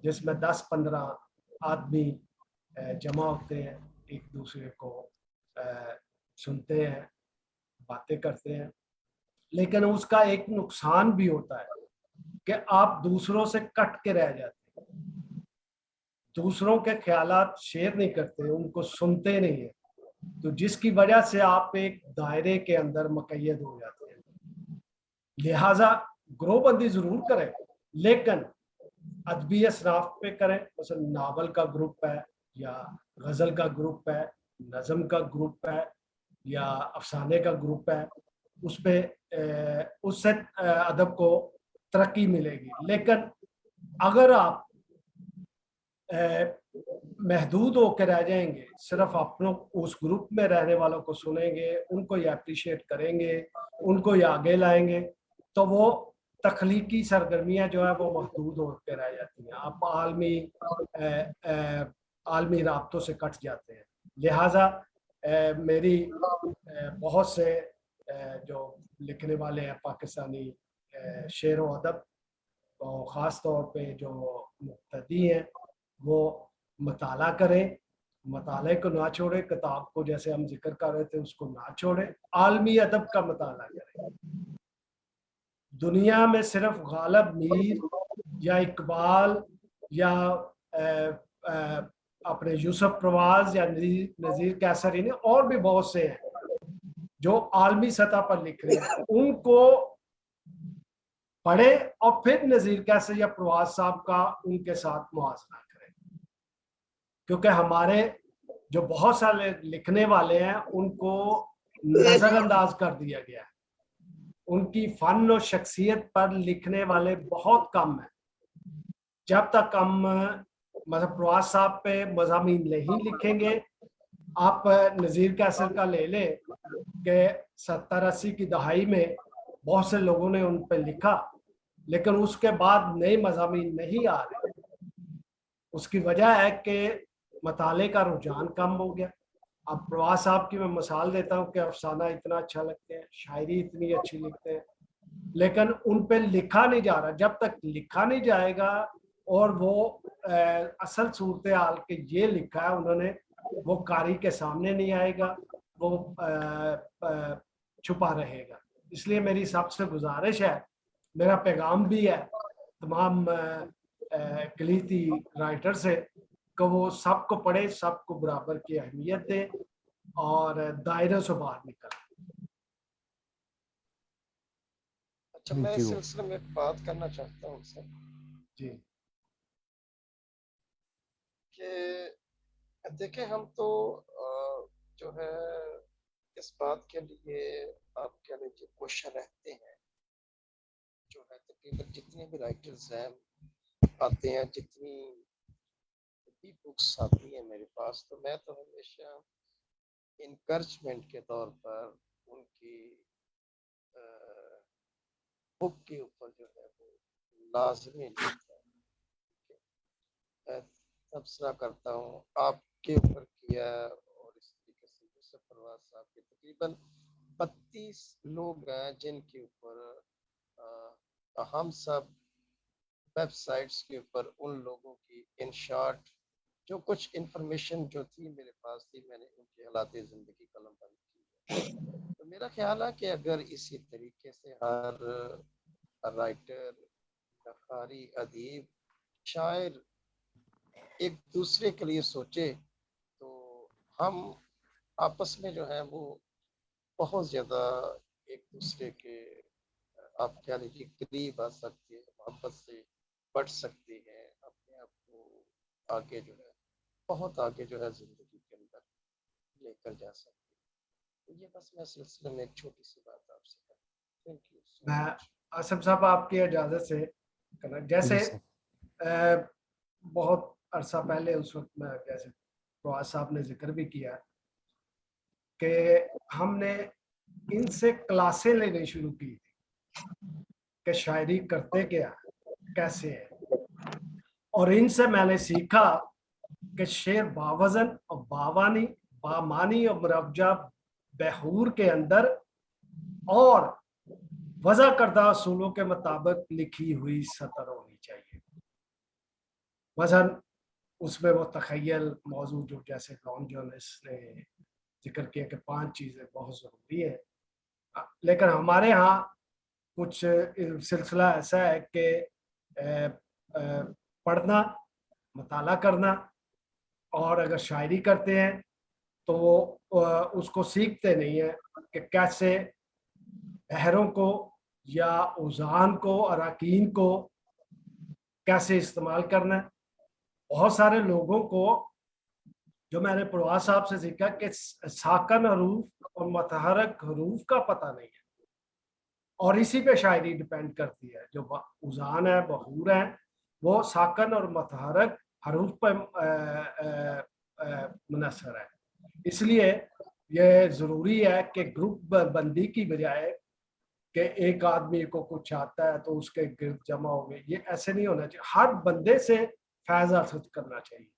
جس میں 10-15 آدمی جمع ہوتے ہیں, ایک دوسرے کو سنتے ہیں, باتیں کرتے ہیں, لیکن اس کا ایک نقصان بھی ہوتا ہے کہ آپ دوسروں سے کٹ کے رہ جاتے ہیں, دوسروں کے خیالات شیئر نہیں کرتے, ان کو سنتے نہیں ہیں, تو جس کی وجہ سے آپ ایک دائرے کے اندر مقید ہو جاتے ہیں. لہٰذا گروہ بندی ضرور کریں, لیکن ادبی اصناف پہ کریں. مثلا ناول کا گروپ ہے, یا غزل کا گروپ ہے, نظم کا گروپ ہے, یا افسانے کا گروپ ہے, اس سے ادب کو ترقی ملے گی. لیکن اگر آپ محدود ہو کے رہ جائیں گے, صرف اپنوں اس گروپ میں رہنے والوں کو سنیں گے, ان کو یہ اپریشیٹ کریں گے, ان کو یہ آگے لائیں گے, تو وہ تخلیقی سرگرمیاں جو ہے وہ محدود ہو کے رہ جاتی ہیں. آپ عالمی رابطوں سے کٹ جاتے ہیں. لہٰذا میری بہت سے جو لکھنے والے ہیں پاکستانی شعر و ادب, اور خاص طور پہ جو مبتدی ہیں, وہ مطالعہ کریں, مطالعے کو نہ چھوڑیں, کتاب کو جیسے ہم ذکر کر رہے تھے اس کو نہ چھوڑیں, عالمی ادب کا مطالعہ کریں. دنیا میں صرف غالب میر یا اقبال یا اپنے یوسف پرواز یا نذیر کیسر, انہیں اور بھی بہت سے ہیں جو عالمی سطح پر لکھ رہے ہیں, ان کو پڑھے اور پھر نذیر کیسر یا پرواز صاحب کا ان کے ساتھ موازنہ کریں. کیونکہ ہمارے جو بہت سارے لکھنے والے ہیں ان کو نظر انداز کر دیا گیا ہے, ان کی فن و شخصیت پر لکھنے والے بہت کم ہیں. جب تک ہم مطلب پرواز صاحب پہ مضامین نہیں لکھیں گے, آپ نذیر کیسر کا لے لیں کہ 70-80 کی دہائی میں بہت سے لوگوں نے ان پہ لکھا, لیکن اس کے بعد نئے مضامین نہیں آ رہے. اس کی وجہ ہے کہ مطالعے کا رجحان کم ہو گیا. اب پرواز صاحب کی میں مثال دیتا ہوں کہ افسانہ اتنا اچھا لگتے ہیں, شاعری اتنی اچھی لکھتے ہیں, لیکن ان پہ لکھا نہیں جا رہا. جب تک لکھا نہیں جائے گا اور وہ اصل صورتحال کہ یہ لکھا ہے انہوں نے, وہ قاری کے سامنے نہیں آئے گا, وہ چھپا رہے گا. اس لیے میری سب سے گزارش ہے, میرا پیغام بھی ہے تمام اقلیتی رائٹر سے کہ وہ سب کو پڑھے, سب کو برابر کی اہمیت دے اور دائرے سے باہر نکل. اچھا, میں Thank اس you. سلسلے میں ایک بات کرنا چاہتا ہوں سر جی کہ دیکھیں ہم تو جو ہے اس بات کے لیے آپ کہہ لیجیے کوشاں رہتے ہیں, جو ہے تقریباً جتنے بھی رائٹرز ہیں آتے ہیں, جتنی بھی بکس آتی ہیں میرے پاس, تو میں تو ہمیشہ انکریجمنٹ کے طور پر ان کی بک کے اوپر جو ہے وہ لازمی لکھتا ہوں, میں تبصرہ کرتا ہوں آپ کے اوپر کیا, اور اس طریقے سے یوسف پرویز صاحب کے تقریباً 32 لوگ ہیں جن کے اوپر ہم سب ویب سائٹس کے اوپر ان لوگوں کی ان شارٹ جو کچھ انفارمیشن جو تھی میرے پاس تھی, میں نے ان کے حالات زندگی قلم بند کی. تو میرا خیال ہے کہ اگر اسی طریقے سے ہر رائٹر, نقاری, ادیب, شاعر ایک دوسرے کے لیے سوچے تو ہم آپس میں جو ہے وہ بہت زیادہ ایک دوسرے کے آپ کہہ لیجیے قریب آ سکتے ہیں, محبت سے بڑھ سکتے ہیں, اپنے آپ کو آگے جو ہے بہت آگے جو ہے زندگی کے اندر لے کر جا سکتے ہیں. تو یہ بس میں سلسلے میں ایک چھوٹی سی بات آپ سے کروں. تھینک یو سو میں مچ. آصف صاحب آپ کی اجازت سے جیسے جی سر. بہت عرصہ پہلے اس وقت میں جیسے فواز صاحب نے ذکر بھی کیا کہ ہم نے ان سے کلاسیں لینے شروع کی تھی کہ شاعری کرتے کیا کیسے ہے, اور ان سے میں نے سیکھا کہ شعر باوزن اور باوانی بامانی اور مربجہ بحور کے اندر اور وضع کردہ اصولوں کے مطابق لکھی ہوئی سطر ہونی چاہیے. وزن اس میں وہ تخیل موضوع جو جیسے لانگ جونس نے ذکر کیا کہ 5 چیزیں بہت ضروری ہیں, لیکن ہمارے ہاں کچھ سلسلہ ایسا ہے کہ پڑھنا, مطالعہ کرنا, اور اگر شاعری کرتے ہیں تو اس کو سیکھتے نہیں ہیں کہ کیسے بحروں کو یا اوزان کو, اراکین کو کیسے استعمال کرنا ہے. بہت سارے لوگوں کو جو میں نے پرواز صاحب سے سیکھا کہ ساکن حروف اور متحرک حروف کا پتہ نہیں ہے, اور اسی پہ شاعری ڈیپینڈ کرتی ہے. جو اوزان ہے, بحور ہے, وہ ساکن اور متحرک حروف پہ منحصر ہے. اس لیے یہ ضروری ہے کہ گروپ بندی کی بجائے کہ ایک آدمی کو کچھ آتا ہے تو اس کے گرد جمع ہو گئے, یہ ایسے نہیں ہونا چاہیے. ہر بندے سے فیض حاصل کرنا چاہیے.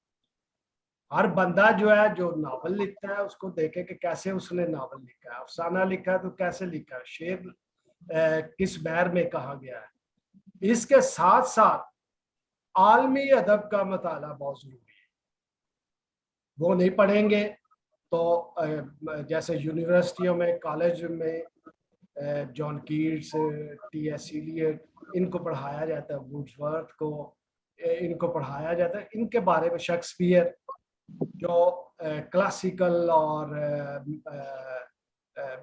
ہر بندہ جو ہے جو ناول لکھتا ہے اس کو دیکھے کہ کیسے اس نے ناول لکھا ہے, افسانہ لکھا ہے تو کیسے لکھا ہے, شعر کس بحر میں کہا گیا ہے. اس کے ساتھ ساتھ عالمی ادب کا مطالعہ بہت ضروری ہے. وہ نہیں پڑھیں گے تو جیسے یونیورسٹیوں میں, کالج میں جان کیٹس, ٹی ایس ایلیٹ, ان کو پڑھایا جاتا ہے, ووڈسورتھ کو ان کو پڑھایا جاتا ہے, ان کے بارے میں شیکسپیئر جو کلاسیکل, اور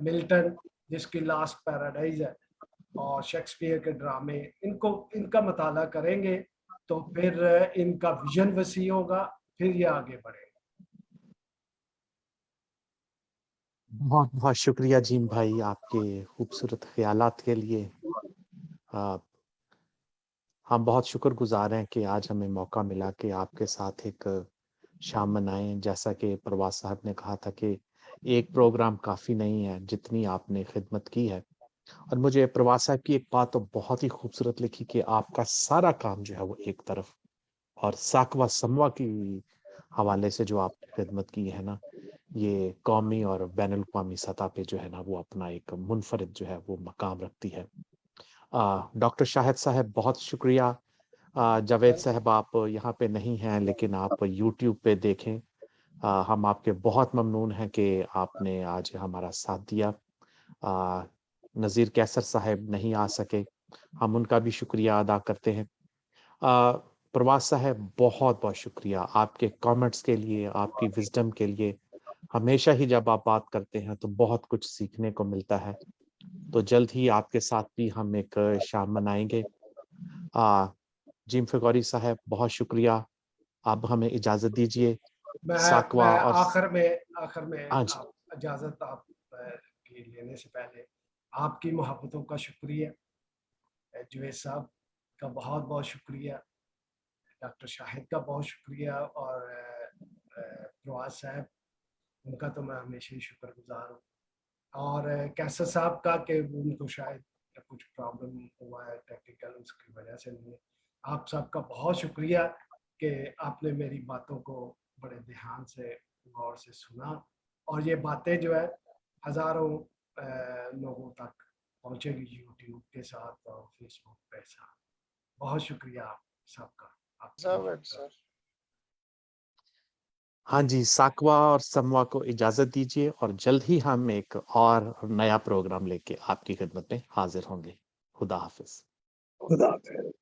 ملٹن جس کی لاسٹ پیراڈائز ہے, اور شیکسپیئر کے ڈرامے, ان کا مطالعہ کریں گے تو پھر ان کا ویژن وسیع ہوگا, پھر یہ آگے بڑھے گا. بہت بہت شکریہ جیم بھائی آپ کے خوبصورت خیالات کے لیے. ہم بہت شکر گزار ہیں کہ آج ہمیں موقع ملا کہ آپ کے ساتھ ایک شام منائیں. جیسا کہ پرواز صاحب نے کہا تھا کہ ایک پروگرام کافی نہیں ہے جتنی آپ نے خدمت کی ہے. اور مجھے پرواز صاحب کی ایک بات تو بہت ہی خوبصورت لکھی کہ آپ کا سارا کام جو ہے وہ ایک طرف, اور ساکوا سموا کی حوالے سے جو آپ نے خدمت کی ہے نا, یہ قومی اور بین الاقوامی سطح پہ جو ہے نا وہ اپنا ایک منفرد جو ہے وہ مقام رکھتی ہے. ڈاکٹر شاہد صاحب بہت شکریہ. جاوید صاحب آپ یہاں پہ نہیں ہیں لیکن آپ یوٹیوب پہ دیکھیں. ہم آپ کے بہت ممنون ہیں کہ آپ نے آج ہمارا ساتھ دیا. नज़ीर कैसर साहब नहीं आ सके, हम उनका भी शुक्रिया अदा करते हैं। प्रवास साहब बहुत बहुत शुक्रिया आपके कमेंट्स के लिए, आपकी विजडम के लिए। हमेशा ही जब आप बात करते हैं तो बहुत कुछ सीखने को मिलता है। तो जल्द ही आपके साथ भी हम एक शाम मनाएंगे। जिम फ़िगोरी साहब बहुत शुक्रिया, अब हमें इजाज़त दीजिए। मैं साकवा और आखिर में हाँ जी, आप इजाजत आप की लेने से पहले आपकी मोहब्बतों का शुक्रिया, जुवैद साहब का बहुत बहुत शुक्रिया, डॉक्टर शाहिद का बहुत शुक्रिया, और प्रवास साहब उनका तो मैं हमेशा ही शुक्रगुजार हूँ, और कैसर साहब का कि उनको शायद कुछ प्रॉब्लम हुआ है टेक्निकल, उसकी वजह से नहीं है। आप सबका बहुत शुक्रिया कि आपने मेरी बातों को बड़े ध्यान से गौर से सुना, और ये बातें जो है हज़ारों लोगों तक पहुँचेगी यूट्यूब के साथ और फेसबुक पे साथ। बहुत शुक्रिया आप सबका। जावेद सर, हाँ जी, साकवा और समवा को इजाज़त दीजिए और जल्द ही हम एक और नया प्रोग्राम लेके आपकी खिदमत में हाज़िर होंगे। खुदा हाफ़िज़। खुदा हाफिज।